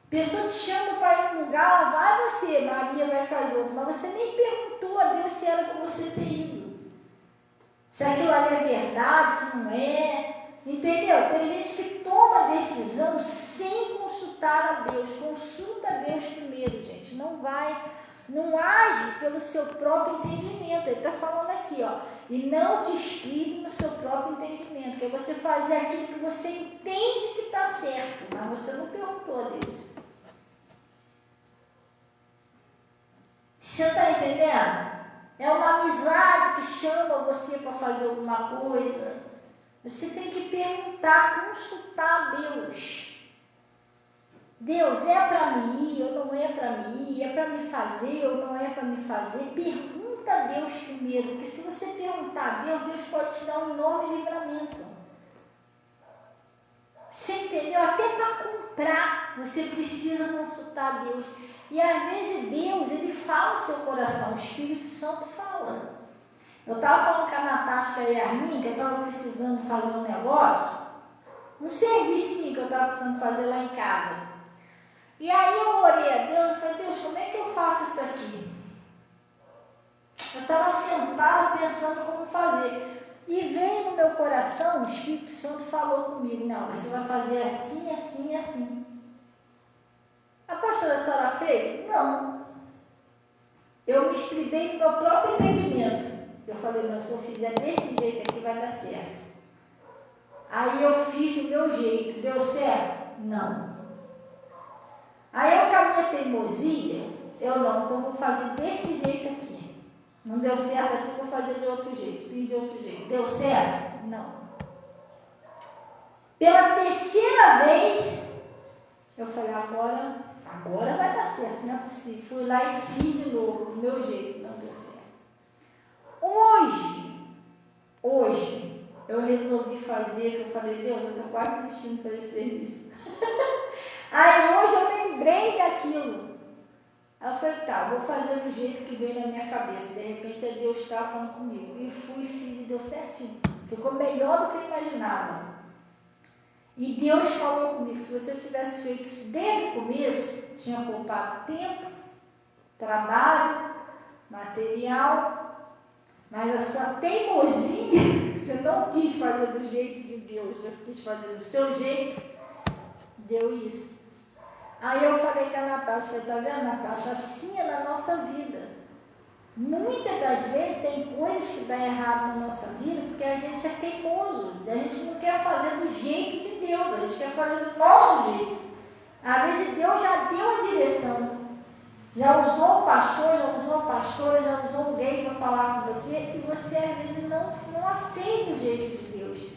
A pessoa te chama para ir num lugar, lá vai você, Maria vai com as outras, mas você nem perguntou a Deus se era para você ter ido. Se aquilo ali é verdade, se não é. Entendeu? Tem gente que toma decisão sem consultar a Deus. Consulta a Deus primeiro, gente. Não age pelo seu próprio entendimento. Ele está falando aqui, e não te estribe no seu próprio entendimento. Que é você fazer aquilo que você entende que está certo, mas você não perguntou a Deus. Você está entendendo? É uma amizade que chama você para fazer alguma coisa. Você tem que perguntar, consultar a Deus. Deus, é para mim ir ou não é para mim ir? É para me fazer ou não é para me fazer? Pergunta a Deus primeiro, porque se você perguntar a Deus, Deus pode te dar um enorme livramento. Você entendeu? Até para comprar, você precisa consultar a Deus. E às vezes Deus, Ele fala o seu coração, o Espírito Santo fala. Eu estava falando com a Natasha e a Yasmin, que eu estava precisando fazer um negócio, Um serviço que eu estava precisando fazer lá em casa. E aí eu orei a Deus, eu falei, Deus, como é que eu faço isso aqui? Eu estava sentada pensando como fazer. E veio no meu coração, o Espírito Santo falou comigo, não, você vai fazer assim, assim e assim. A pastora, a senhora fez? Não. Eu me estridei no meu próprio entendimento. Eu falei, não, se eu fizer desse jeito aqui vai dar certo. Aí eu fiz do meu jeito, deu certo? Não. Aí eu, com a minha teimosia, eu não, então vou fazer desse jeito aqui. Não deu certo assim, vou fazer de outro jeito. Fiz de outro jeito. Deu certo? Não. Pela terceira vez, eu falei, agora vai dar certo, não é possível. Fui lá e fiz de novo, do meu jeito, não deu certo. Hoje, eu resolvi fazer, que eu falei, Deus, eu estou quase desistindo de fazer esse serviço. Aí hoje eu lembrei daquilo. Aí eu falei, tá, vou fazer do jeito que veio na minha cabeça. De repente Deus estava falando comigo. E fui, fiz e deu certinho. Ficou melhor do que eu imaginava. E Deus falou comigo, se você tivesse feito isso desde o começo, tinha poupado tempo, trabalho, material, mas a sua teimosia, você não quis fazer do jeito de Deus, você quis fazer do seu jeito, deu isso. Aí eu falei com a Natasha, falei, tá vendo, Natasha, assim é na nossa vida. Muitas das vezes tem coisas que dão errado na nossa vida porque a gente é teimoso, a gente não quer fazer do jeito de Deus, a gente quer fazer do nosso jeito. Às vezes Deus já deu a direção, já usou o pastor, já usou a pastora, já usou alguém para falar com você e você às vezes não aceita o jeito de Deus.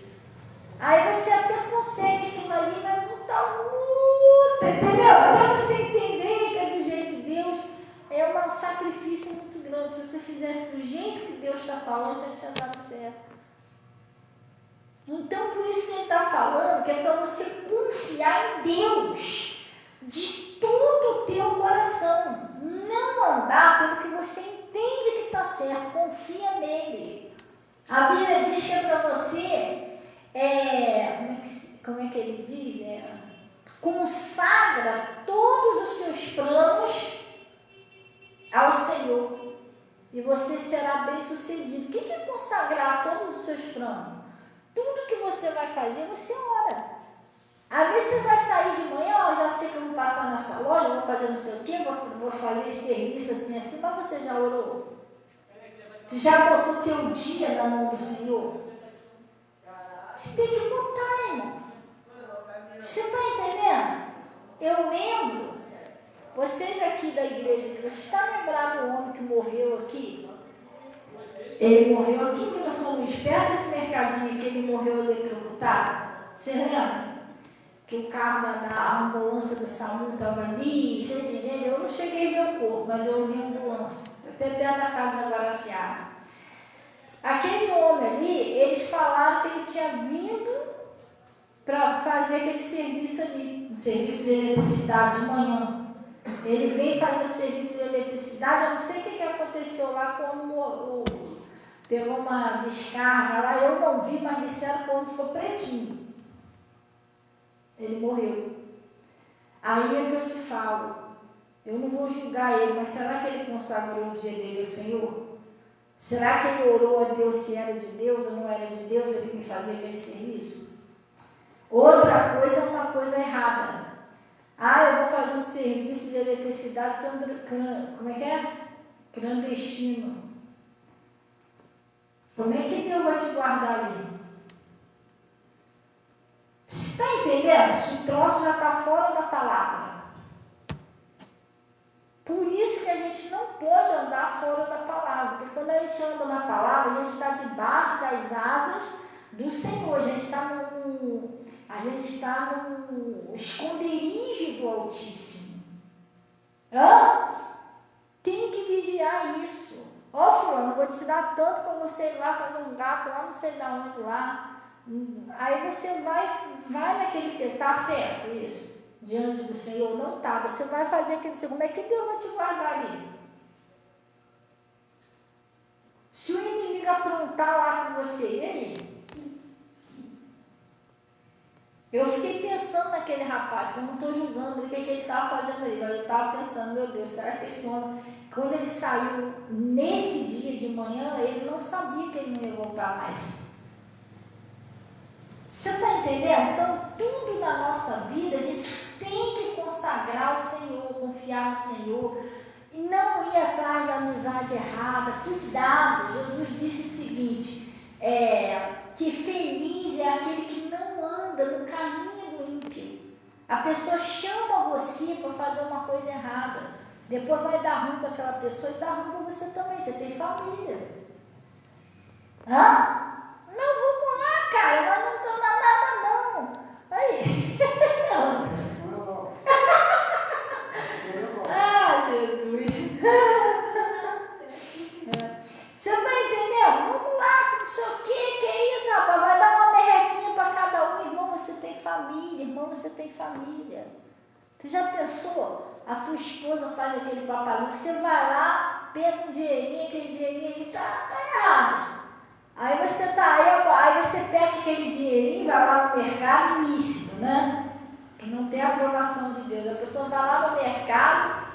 Aí você até consegue aquilo ali, mas não está luta, entendeu? Até você entender que é do jeito de Deus, é um sacrifício muito grande. Se você fizesse do jeito que Deus está falando, já tinha dado certo. Então, por isso que ele está falando, que é para você confiar em Deus, de todo o teu coração. Não andar pelo que você entende que está certo, confia nele. A Bíblia diz que é para você... como é que ele diz? Consagra todos os seus planos ao Senhor e você será bem sucedido. O que é consagrar todos os seus planos? Tudo que você vai fazer, você ora. Às vezes você vai sair de manhã, eu já sei que eu vou passar nessa loja, vou fazer não sei o quê, vou fazer esse serviço assim, mas você já orou? Tu já botou teu dia na mão do Senhor? Você tem que botar, irmão. Você está entendendo? Eu lembro, vocês aqui da igreja, que vocês estão lembrados do homem que morreu aqui? Ele morreu aqui em Vila São Luís, perto desse mercadinho que ele morreu eletrocutado. Você lembra? Que o carro da ambulância do SAMU estava ali, cheio de gente. Eu não cheguei a ver o corpo, mas eu vi a ambulância. Até perto da casa da Guaraciara. Aquele homem ali, eles falaram que ele tinha vindo para fazer aquele serviço ali, um serviço de eletricidade de manhã. Ele veio fazer o serviço de eletricidade, eu não sei o que aconteceu lá, como pegou uma descarga lá, eu não vi, mas disseram que o homem ficou pretinho. Ele morreu. Aí é que eu te falo, eu não vou julgar ele, mas será que ele consagrou o dia dele ao Senhor? Será que ele orou a Deus se era de Deus ou não era de Deus, ele me fazer aquele serviço? Outra coisa é uma coisa errada. Eu vou fazer um serviço de eletricidade como é que é? Clandestino. Como é que Deus vai te guardar ali? Você está entendendo? Se o troço já está fora da palavra. Por isso que a gente não pode andar fora da palavra, porque quando a gente anda na palavra, a gente está debaixo das asas do Senhor, a gente está no esconderijo do Altíssimo. Tem que vigiar isso. Fulano, eu vou te dar tanto para você ir lá fazer um gato lá, não sei de onde lá. Aí você vai naquele ser, tá certo isso? Diante do Senhor, não está. Você vai fazer aquele segundo. Como é que Deus vai te guardar ali? Se o inimigo aprontar lá com você, e aí? aquele rapaz, que eu não estou julgando o que ele estava fazendo ali, mas eu estava pensando, meu Deus, será que esse homem, quando ele saiu nesse dia de manhã, ele não sabia que ele não ia voltar mais. Você está entendendo? Então, tudo na nossa vida, a gente tem que consagrar o Senhor, confiar no Senhor, e não ir atrás de amizade errada. Cuidado, Jesus disse o seguinte, que feliz é aquele que não anda no caminho do ímpio. A pessoa chama você para fazer uma coisa errada, depois vai dar ruim para aquela pessoa e dá ruim para você também, você tem família. Hã? Não, vamos lá, cara, mas não estou na nada não. Aí. Ah, Jesus. Você está entendendo? Vamos lá, não sei o que é isso, rapaz? Vai dar uma merrequinha para cada um. Irmão, você tem família, irmão, você tem família. Tu já pensou? A tua esposa faz aquele papazinho, você vai lá, pega um dinheirinho, aquele dinheirinho ali tá errado. Aí você aí você pega aquele dinheirinho, vai lá no mercado ilícito, né? Que não tem aprovação de Deus. A pessoa vai lá no mercado,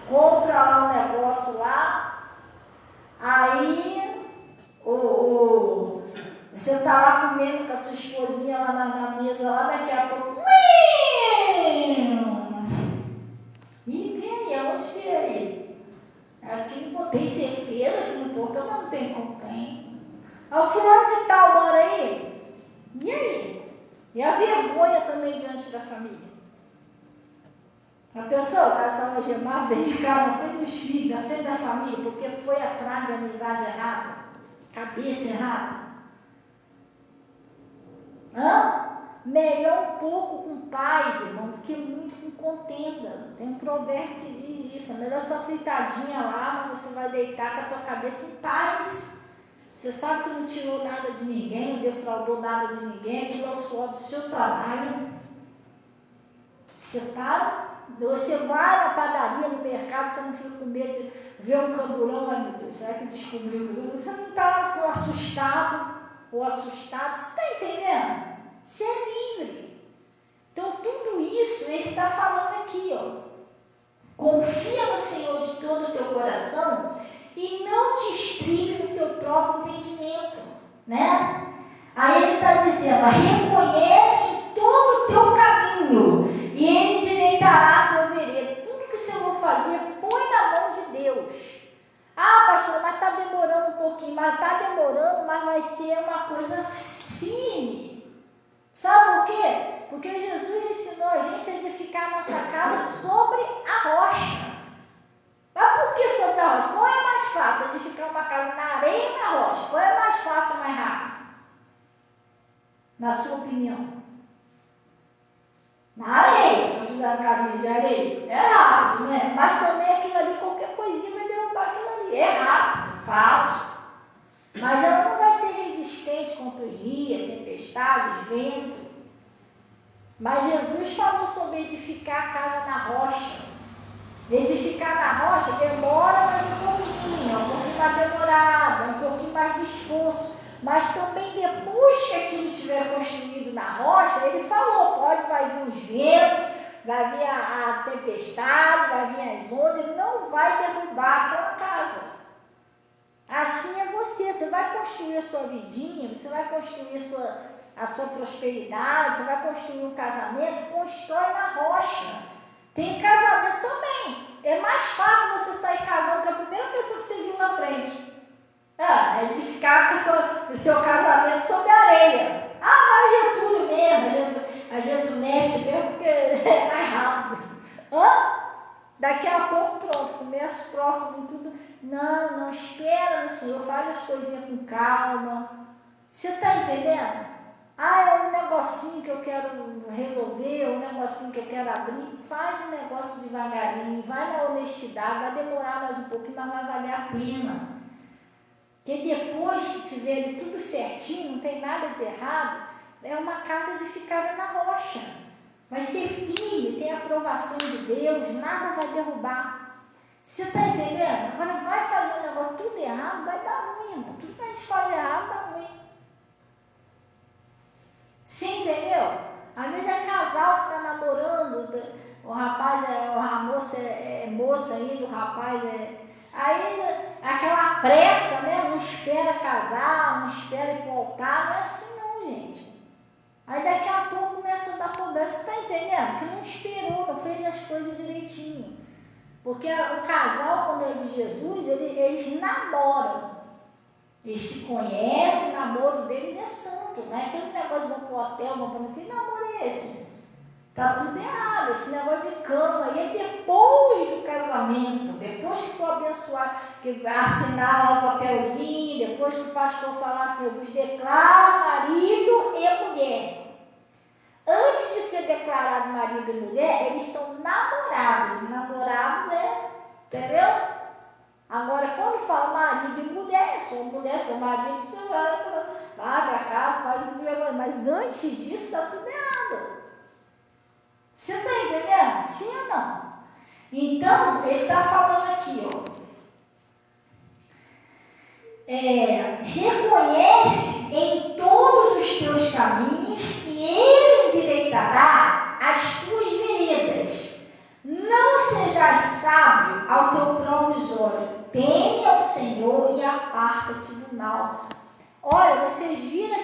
compra lá um negócio lá, aí você tá lá comendo com a sua esposinha lá na mesa, lá daqui a pouco. E vem aí, aonde que é aí? Aqui não tem certeza que no portão, mas não tem como tem. O fulano de tal mora aí. E aí? E a vergonha também diante da família. A pessoa está sendo algemada, dedicada na frente dos filhos, na frente da família, porque foi atrás de amizade errada, cabeça errada. Melhor um pouco com paz, irmão, do que muito com contenda. Tem um provérbio que diz isso. É melhor só fritadinha lá, mas você vai deitar com a tua cabeça em paz. Você sabe que não tirou nada de ninguém, não defraudou nada de ninguém, aquilo é o suor do seu trabalho. Você vai na padaria, no mercado, você não fica com medo de ver um camburão, ai meu Deus, será que descobriu? Você não está assustado ou assustada, você está entendendo? Você é livre. Então tudo isso ele está falando aqui, ó. Confia no Senhor de todo o teu coração e não te estribe no teu próprio entendimento, né? Aí ele está dizendo, reconhece todo o teu caminho e ele endireitará a tua vereda. Tudo que você for fazer, põe na mão de Deus. Ah, pastor, mas está demorando um pouquinho, mas está demorando, mas vai ser uma coisa firme. Sabe por quê? Porque Jesus ensinou a gente a edificar a nossa casa sobre a rocha. Mas por que sobre a rocha? Qual é mais fácil? Edificar uma casa na areia ou na rocha? Qual é mais fácil e mais rápido? Na sua opinião? Na areia, se eu fizer uma casinha de areia. É rápido, né? Mas também aquilo ali, qualquer coisinha vai derrubar aquilo ali. É rápido, fácil. Mas ela não vai ser resistente contra os rios, tempestades, vento. Mas Jesus falou sobre edificar a casa na rocha. Edificar na rocha demora mais um pouquinho mais demorado, um pouquinho mais de esforço. Mas também depois que aquilo estiver construído na rocha, ele falou, vai vir os ventos, vai vir a tempestade, vai vir as ondas, ele não vai derrubar aquela casa. Assim é você vai construir a sua vidinha, você vai construir a sua prosperidade, você vai construir um casamento, constrói na rocha. Tem casamento também. É mais fácil você sair casando com a primeira pessoa que você viu na frente. É edificar o seu casamento sobre a areia. Ah, mas Getúlio mesmo, a Getulete mesmo, porque é mais rápido. Daqui a pouco, pronto, começa os troços com tudo. Não, espera no Senhor, faz as coisinhas com calma. Você está entendendo? É um negocinho que eu quero resolver, um negocinho que eu quero abrir. Faz um negócio devagarinho, vai na honestidade, vai demorar mais um pouquinho, mas vai valer a pena. Porque depois que tiver de tudo certinho, não tem nada de errado, é uma casa edificada na rocha. Vai ser firme, tem a aprovação de Deus, nada vai derrubar. Você está entendendo? Agora vai fazer um negócio tudo errado, vai dar ruim, irmão. Tudo que a gente faz errado dá ruim. Você entendeu? Às vezes é casal que está moça ainda, o rapaz Aí aquela pressa, né? Não espera casar, não espera ir pro altar, não é assim não, gente. Aí daqui a pouco começa a dar problema. Você está entendendo? Que não esperou, não fez as coisas direitinho. Porque o casal, quando é de Jesus, eles namoram. Eles se conhecem, o namoro deles é santo. Não é aquele negócio de vão pro hotel, vão para que namoro é esse, gente? Tá tudo errado. Esse negócio de cama aí é depois do casamento, depois que for abençoar, que assinar lá o papelzinho, depois que o pastor falar assim, eu vos declaro marido e mulher. Antes de ser declarado marido e mulher, eles são namorados. Namorados entendeu? Agora, quando fala marido e mulher, sua mulher, seu marido, você vai para casa, faz o que tiver agora. Mas antes disso, está tudo errado. Você está entendendo? Sim ou não? Então, ele está falando aqui, ó. Reconhece em todos os teus caminhos e ele endireitará as tuas veredas. Não sejas sábio ao teu próprio olhos. Teme ao Senhor e aparta-te do mal. Olha, vocês viram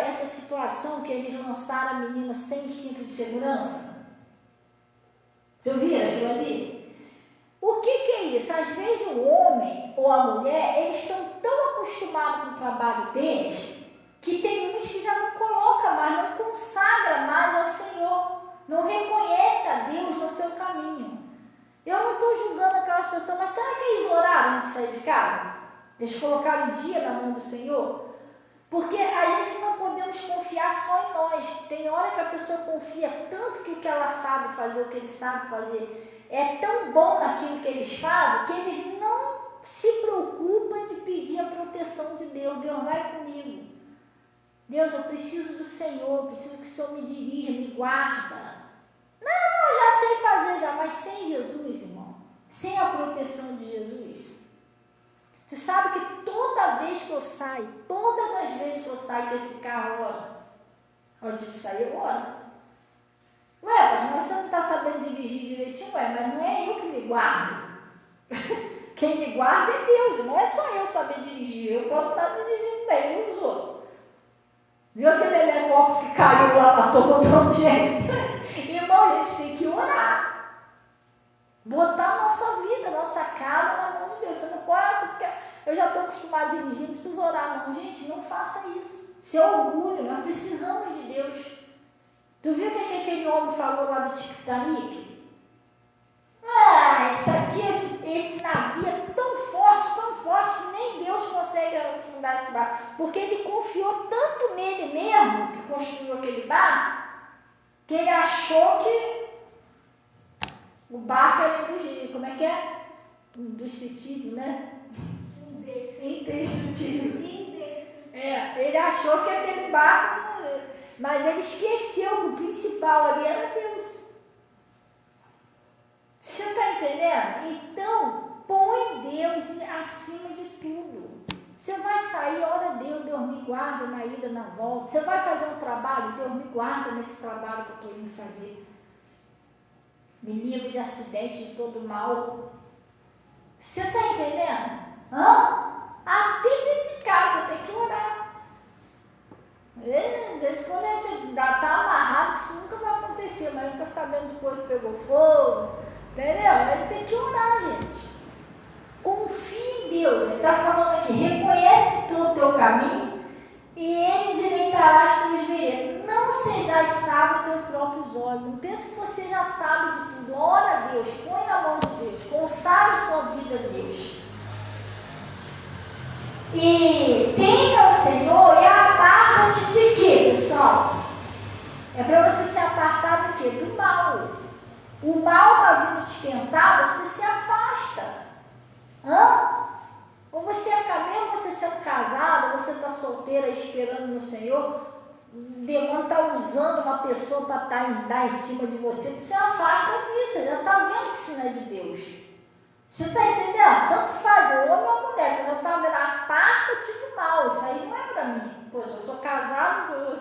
essa situação que eles lançaram a menina sem cinto de segurança? Vocês viram aquilo ali? O que é isso? Às vezes o homem ou a mulher, eles estão tão acostumados com o trabalho deles, que tem uns que já não colocam mais, não consagra mais ao Senhor, não reconhece a Deus no seu caminho. Eu não estou julgando aquelas pessoas, mas será que eles oraram antes de sair de casa? Eles colocaram o dia na mão do Senhor? Porque a gente não podemos confiar só em nós. Tem hora que a pessoa confia tanto que o que ela sabe fazer, o que ele sabe fazer, é tão bom naquilo que eles fazem, que eles não se preocupam de pedir a proteção de Deus. Deus vai comigo. Deus, eu preciso do Senhor, eu preciso que o Senhor me dirija, me guarda. Não, já sei fazer já, mas sem Jesus, irmão, sem a proteção de Jesus. Tu sabe que toda vez que eu saio, todas as vezes que eu saio desse carro, antes de sair, eu oro. Mas você não está sabendo dirigir direitinho? Mas não é eu que me guardo. Quem me guarda é Deus, não é só eu saber dirigir. Eu posso estar dirigindo bem, e os outros. Viu aquele helicóptero que caiu lá, matou um montão de gente? Irmão, a gente tem que orar. Botar a nossa vida, nossa casa na mão de Deus. Você não pode, porque eu já estou acostumado a dirigir, não preciso orar não. Gente, não faça isso. Isso é orgulho, nós precisamos de Deus. Tu viu o que aquele homem falou lá do Titanic? Isso aqui, esse navio é tão forte, que nem Deus consegue afundar esse barco. Porque ele confiou tanto nele mesmo, que construiu aquele barco, que ele achou que o barco era como é que é? Indestrutível, né? Indestrutível. Ele achou que aquele barco, mas ele esqueceu que o principal ali era Deus. Você está entendendo? Então, põe Deus acima de tudo. Você vai sair, ora a Deus, Deus me guarda na ida, na volta. Você vai fazer um trabalho, Deus me guarda nesse trabalho que eu estou indo fazer. Me livre de acidente, de todo mal. Você está entendendo? Até dentro de casa tem que orar. Às vezes quando a gente está amarrado, que isso nunca vai acontecer, mas fica sabendo de coisa que pegou fogo, entendeu? Aí tem que orar, gente. Confie em Deus. Ele está falando aqui, reconhece o teu caminho e ele endireitará as tuas veredas. Não sejais sábio aos teus próprios olhos. Não pense que você já sabe de tudo. Ora a Deus, põe na mão de Deus, consagre a sua vida a Deus. E teme ao Senhor e aparta-te de quê, pessoal? É para você se apartar de quê? Do mal. O mal está vindo te tentar, você se afasta. Ou você mesmo você sendo casado, você está solteira esperando no Senhor, o demônio está usando uma pessoa para dar em cima de você, você afasta disso, você já está vendo que isso não é de Deus. Você está entendendo? Tanto faz, o homem ou a mulher, você já está vendo, aparta-te do mal, isso aí não é para mim. Poxa, eu sou casado,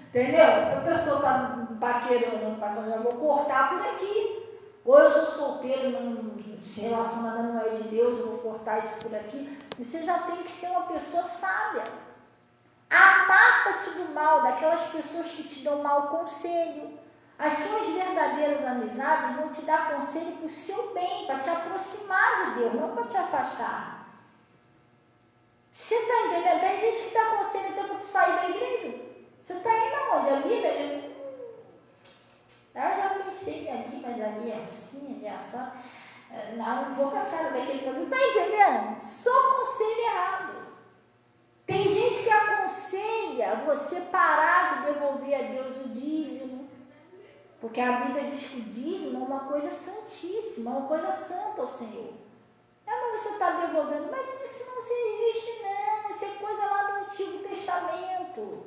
entendeu? Se a pessoa está paquerando, eu vou cortar por aqui. ou eu sou solteiro, não se relacionamento não é de Deus, eu vou cortar isso por aqui. Você já tem que ser uma pessoa sábia. Aparta-te do mal, daquelas pessoas que te dão mau conselho. As suas verdadeiras amizades vão te dar conselho para o seu bem, para te aproximar de Deus, não para te afastar. Você está entendendo? Tem gente que dá conselho até para tu sair da igreja. Você está indo aonde? Ali, né? Eu já pensei ali, mas ali é assim, ali é assim. Não vou com a cara daquele povo. Você está entendendo? Só conselho errado. Tem gente que aconselha você parar de devolver a Deus o dízimo. Porque a Bíblia diz que o dízimo é uma coisa santíssima, uma coisa santa ao Senhor. Mas você está devolvendo, mas isso não existe não, isso é coisa lá do Antigo Testamento.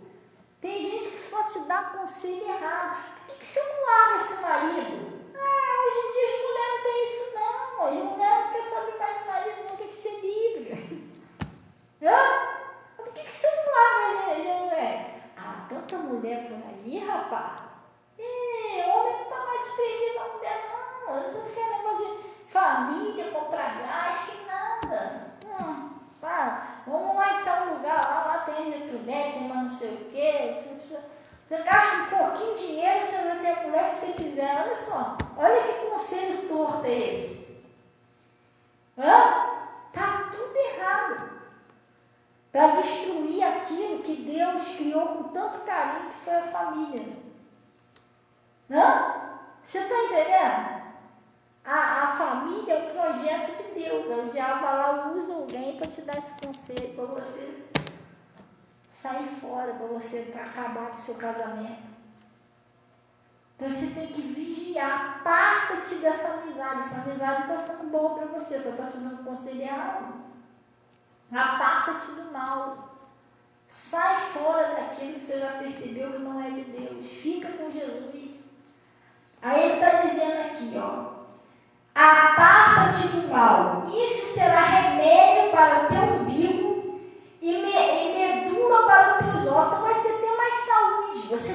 Tem gente que só te dá conselho errado. Por que você não larga esse marido? Hoje em dia as mulheres não têm isso não, as mulheres não querem saber mais do marido, não tem que ser livre. Por que você não larga a mulher? Tanta mulher por aí, rapaz. Homem não está mais perdido na mulher, não. Eles vão ficar negócio de família, comprar gás, que nada. Vamos lá em tal lugar, lá tem eletromédico, tem mais não sei o quê. Você gasta um pouquinho de dinheiro, você vai ter a mulher que você quiser. Olha só, olha que conselho torto é esse. Está tudo errado. Para destruir aquilo que Deus criou com tanto carinho, que foi a família. Você está entendendo? A família é um projeto de Deus. O diabo vai lá, usa alguém para te dar esse conselho, para você sair fora, para acabar com o seu casamento. Então você tem que vigiar. Aparta-te dessa amizade. Essa amizade não está sendo boa para você, só está te dando conselho errado. Aparta-te do mal. Sai fora daquilo que você já percebeu que não é de Deus. Fica com Jesus. Aí ele está dizendo aqui, aparta-te do mal. Isso será remédio para o teu umbigo e medula para os teus ossos. Você vai ter mais saúde. Se você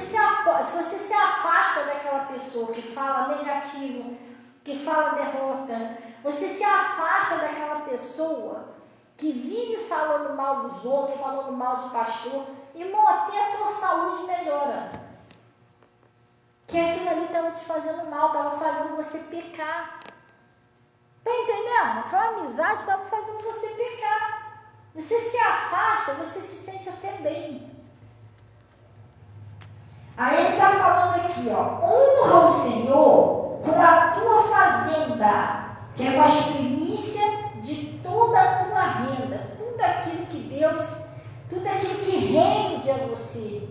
se afasta daquela pessoa que fala negativo, que fala derrota, você se afasta daquela pessoa que vive falando mal dos outros, falando mal de pastor, irmão, até a tua saúde melhora. Que aquilo ali estava te fazendo mal, estava fazendo você pecar. Está entendendo? Aquela amizade estava fazendo você pecar. Você se afasta, você se sente até bem. Aí ele está falando aqui, honra o Senhor com a tua fazenda, que é com as primícias de toda a tua renda, tudo aquilo que Deus, tudo aquilo que rende a você.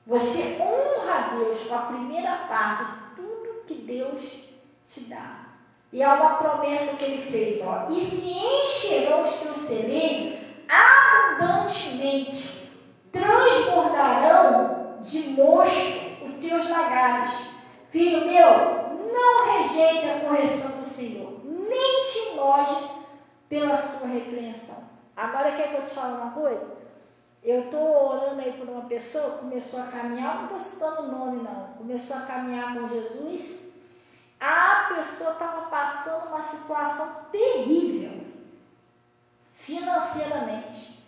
Você honra a Deus com a primeira parte de tudo que Deus te dá. E há uma promessa que ele fez, e se encherão os teus celeiros abundantemente, transbordarão de mosto os teus lagares. Filho meu, não rejeite a correção do Senhor, nem te enoje pela sua repreensão. Agora quer que eu te fale uma coisa? Eu estou orando aí por uma pessoa que começou a caminhar, não estou citando o nome não, começou a caminhar com Jesus. A pessoa estava passando uma situação terrível, financeiramente.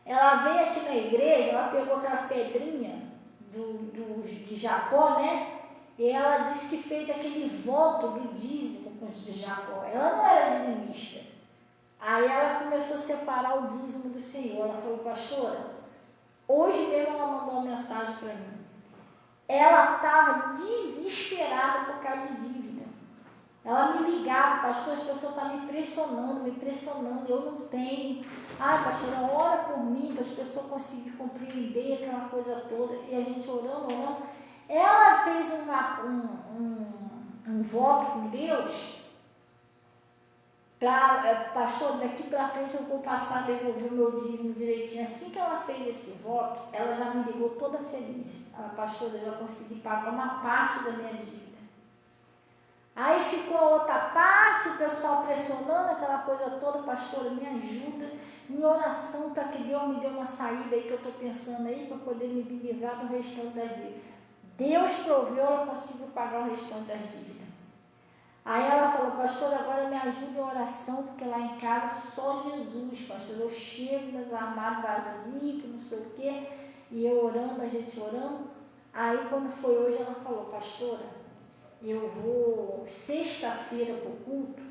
Ela veio aqui na igreja, ela pegou aquela pedrinha de Jacó, né? E ela disse que fez aquele voto do dízimo de Jacó. Ela não era dizimista. Aí ela começou a separar o dízimo do Senhor. Ela falou, pastora, hoje mesmo ela mandou uma mensagem para mim. Ela estava desesperada por causa de dívida. Ela me ligava, pastor, as pessoas estão me pressionando, eu não tenho. Pastora, ora por mim, para as pessoas conseguirem compreender aquela coisa toda. E a gente orando. Ela fez um voto com Deus. Pastor, daqui para frente eu vou passar a devolver o meu dízimo direitinho. Assim que ela fez esse voto, ela já me ligou toda feliz. Pastor, eu já consegui pagar uma parte da minha dívida. Aí ficou a outra parte, o pessoal pressionando aquela coisa toda. Pastor, me ajuda em oração para que Deus me dê uma saída aí que eu estou pensando aí, para poder me livrar do restante das dívidas. Deus proveu, ela conseguiu pagar o restante das dívidas. Aí ela falou, pastor, agora me ajuda em oração, porque lá em casa só Jesus, pastor. Eu chego, meus armários vazios, que não sei o quê, e eu orando, a gente orando. Aí quando foi hoje, ela falou, pastora, eu vou sexta-feira para o culto,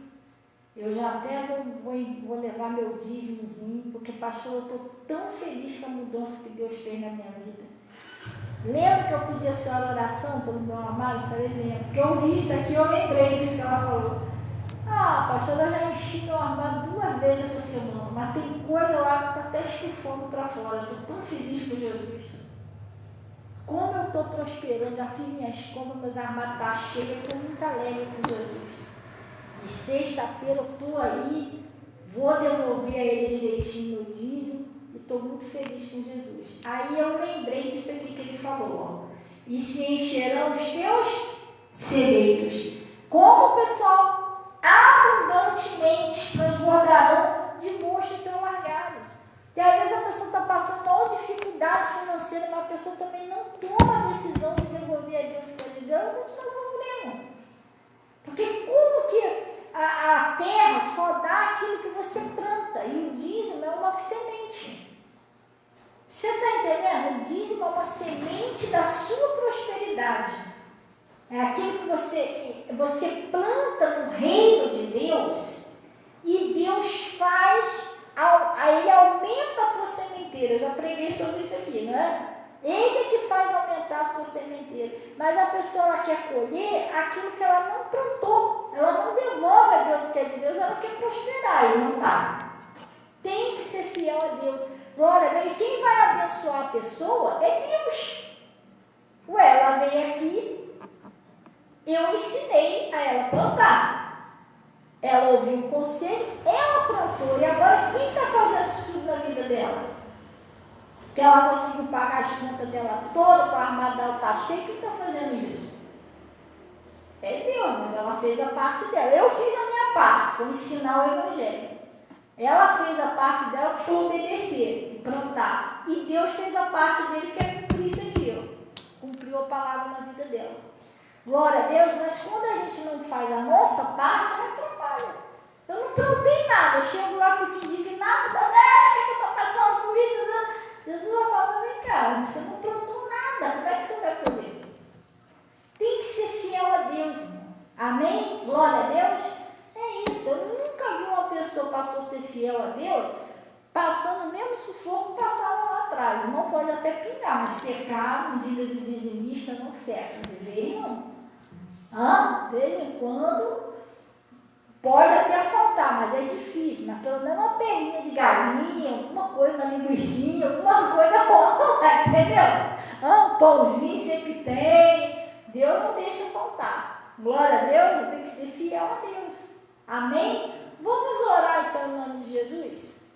eu já até vou levar meu dízimozinho, porque, pastor, eu estou tão feliz com a mudança que Deus fez na minha vida. Lembra que eu pedi a senhora oração pelo meu armário? Eu falei, lembro. Porque eu vi isso aqui, eu lembrei disso que ela falou. Ah, pastor, eu já enchi meu armário 2 vezes essa semana, mas tem coisa lá que está até estufando para fora. Eu estou tão feliz com Jesus. Como eu estou prosperando, já fiz minhas compras, meus armários estão cheios, eu estou muito alegre com Jesus. E sexta-feira eu estou aí, vou devolver a ele direitinho meu dízimo. E estou muito feliz com Jesus. Aí eu lembrei disso aqui que ele falou, ó. E se encherão os teus celeiros. Como, pessoal? Abundantemente transbordarão de mocho e teu largados. E às vezes a pessoa está passando maior dificuldade financeira, mas a pessoa também não toma a decisão de devolver a Deus, que é de Deus, ela continua sofrendo. Porque como que a terra só dá aquilo que você planta, e o dízimo é uma semente. Você está entendendo? O dízimo é uma semente da sua prosperidade. É aquilo que você planta no reino de Deus, e Deus faz, ele aumenta a tua sementeira. Eu já preguei sobre isso aqui, não é? Ele é que faz aumentar a sua sementeira. Mas a pessoa ela quer colher aquilo que ela não plantou. Ela não devolve a Deus o que é de Deus, ela quer prosperar e não dá. Tem que ser fiel a Deus. Glória a Deus. E quem vai abençoar a pessoa é Deus. Ué, ela veio aqui, eu ensinei a ela plantar. Ela ouviu o conselho, ela plantou. E agora quem está fazendo isso tudo na vida dela? Que ela conseguiu pagar as contas dela toda, o armário dela está cheio, quem está fazendo isso? É Deus, mas ela fez a parte dela. Eu fiz a minha parte, que foi ensinar o Evangelho. Ela fez a parte dela, que foi obedecer, plantar. E Deus fez a parte dele, que é cumprir isso aqui, ó. Cumpriu a palavra na vida dela. Glória a Deus, mas quando a gente não faz a nossa parte, ela atrapalha. Eu não plantei nada, eu chego lá, fico indignado, Deus, o que eu estou passando por isso? Deus vai falar, vem cá, você não plantou nada, como é que você vai colher? Tem que ser fiel a Deus, irmão. Amém? Glória a Deus. É isso, eu nunca vi uma pessoa passou a ser fiel a Deus, passando o mesmo sufoco que passaram lá atrás. O irmão pode até pingar, mas secar na vida do dizimista não seca. De vez não. De vez em quando pode até faltar, mas é difícil. Mas pelo menos uma perninha de galinha, alguma coisa, uma linguicinha, alguma coisa rola, entendeu? Um pãozinho sempre tem. Deus não deixa faltar. Glória a Deus, eu tenho que ser fiel a Deus. Amém? Vamos orar então em nome de Jesus.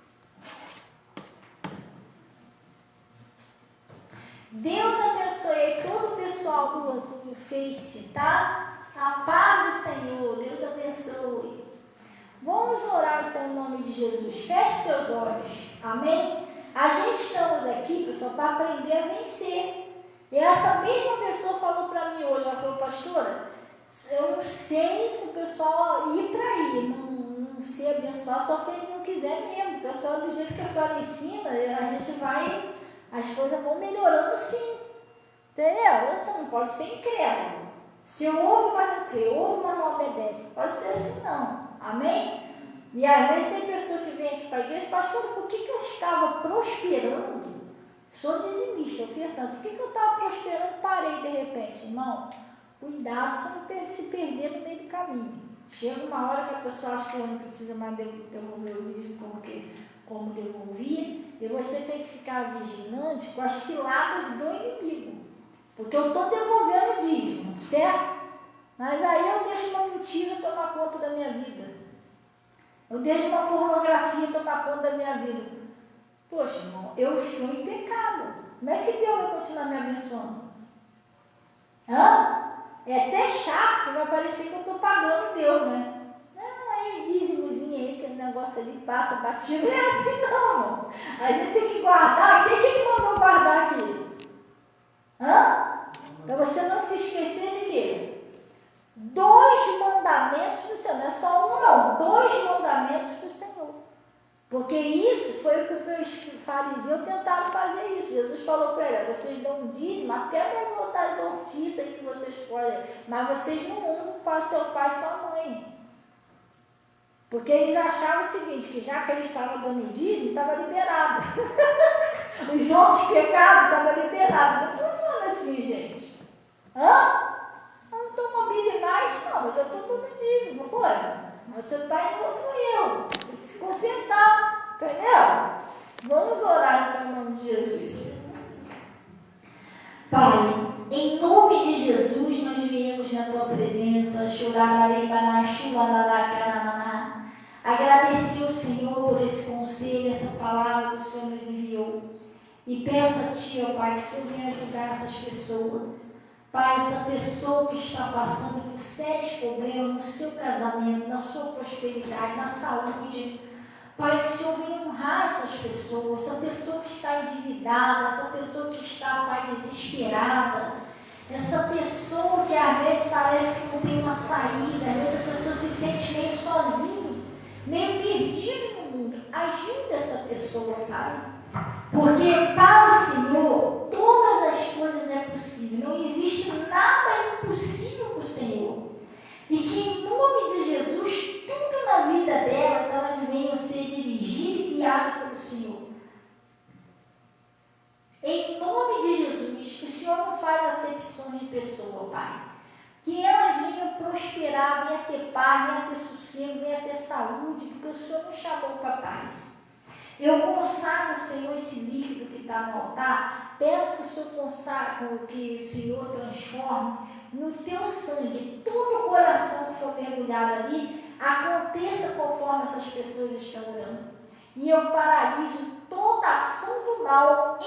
Deus abençoe todo o pessoal do Face, tá? A paz do Senhor, Deus abençoe. Vamos orar então em nome de Jesus. Feche seus olhos. Amém? A gente estamos aqui, pessoal, para aprender a vencer. E essa mesma pessoa falou para mim hoje, ela falou, pastora, eu não sei se o pessoal ir para aí, não ser abençoado, só que eles não quiserem mesmo, porque a senhora, do jeito que a senhora ensina, a gente vai, as coisas vão melhorando sim. Entendeu? Você não pode ser incrédulo. Se eu ouvo, mas não crê, ouvo, mas não obedece. Pode ser assim não. Amém? E às vezes tem pessoa que vem aqui para a igreja, pastor, por que eu estava prosperando? Sou dizimista, ofertando. Por que eu estava prosperando e parei de repente? Irmão, cuidado, você não se perder no meio do caminho. Chega uma hora que a pessoa acha que eu não precisa mais devolver o dízimo como devolvia, e você tem que ficar vigilante com as ciladas do inimigo. Porque eu estou devolvendo o dízimo, certo? Mas aí eu deixo uma mentira tomar conta da minha vida. Eu deixo uma pornografia tomar conta da minha vida. Poxa, irmão, eu estou em pecado. Como é que Deus vai continuar me abençoando? É até chato que vai parecer que eu estou pagando Deus, né? Não, aí dízimozinho aí, aquele negócio ali passa, batido. Não é assim não, irmão. A gente tem que guardar. Quem que ele mandou guardar aqui? Para você não se esquecer de quê? 2 mandamentos do Senhor, não é só um não, 2 mandamentos do Senhor. Porque isso foi o que os fariseus tentaram fazer isso. Jesus falou para ele, vocês dão um dízimo, até mesmo botar as hortiças aí que vocês podem, mas vocês não honram para seu pai e sua mãe. Porque eles achavam o seguinte, que já que eles estavam dando dízimo, estava liberado. Os outros pecados estavam liberados. Não funciona assim, gente. Hã? Eu não estou mobilidade, não, mas eu estou dando dízimo. Pô, você está em outro eu. Tem que se concentrar, entendeu? Vamos orar então, em nome de Jesus. Pai, em nome de Jesus, nós viemos na tua presença, agradecer ao Senhor por esse conselho, essa palavra que o Senhor nos enviou. E peço a Ti, ó Pai, que o Senhor venha ajudar essas pessoas. Pai, essa pessoa que está passando por sérios problemas no seu casamento, na sua prosperidade, na saúde. Pai, que o Senhor venha honrar essas pessoas, essa pessoa que está endividada, essa pessoa que está, Pai, desesperada, essa pessoa que às vezes parece que não tem uma saída, às vezes a pessoa se sente meio sozinho, meio perdido no mundo. Ajuda essa pessoa, Pai. Porque para o Senhor, todas as coisas é possível. Não existe nada impossível para o Senhor. E que em nome de Jesus, tudo na vida delas, elas venham ser dirigidas e guiadas pelo Senhor. Em nome de Jesus, o Senhor não faz acepções de pessoa, Pai. Que elas venham prosperar, venham ter paz, venham ter sossego, venham ter saúde, porque o Senhor nos chamou para paz. Eu consagro, Senhor, esse líquido que está no altar. Peço que o Senhor consagre, que o Senhor transforme no teu sangue. Todo o coração que for mergulhado ali, aconteça conforme essas pessoas estão orando. E eu paraliso toda ação do mal,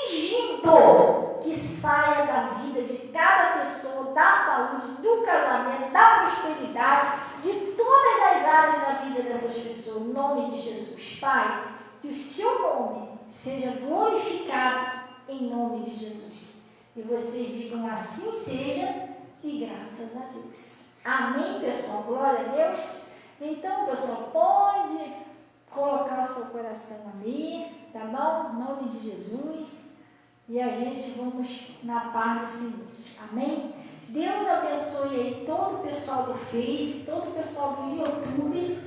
exigindo que saia da vida de cada pessoa, da saúde, do casamento, da prosperidade, de todas as áreas da vida dessas pessoas. Em nome de Jesus, Pai. Que o seu nome seja glorificado em nome de Jesus. E vocês digam assim seja e graças a Deus. Amém, pessoal? Glória a Deus. Então, pessoal, pode colocar o seu coração ali, tá bom? Em nome de Jesus. E a gente vamos na paz do Senhor. Amém? Deus abençoe aí todo o pessoal do Face, todo o pessoal do YouTube.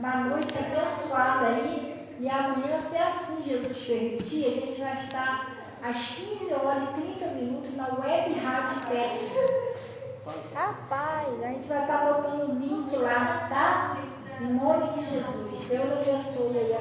Uma noite abençoada aí, e amanhã, se assim Jesus permitir, a gente vai estar às 15h30 na Web Rádio Pet. Rapaz, a gente vai estar botando o link lá, tá? Em nome de Jesus. Deus abençoe aí a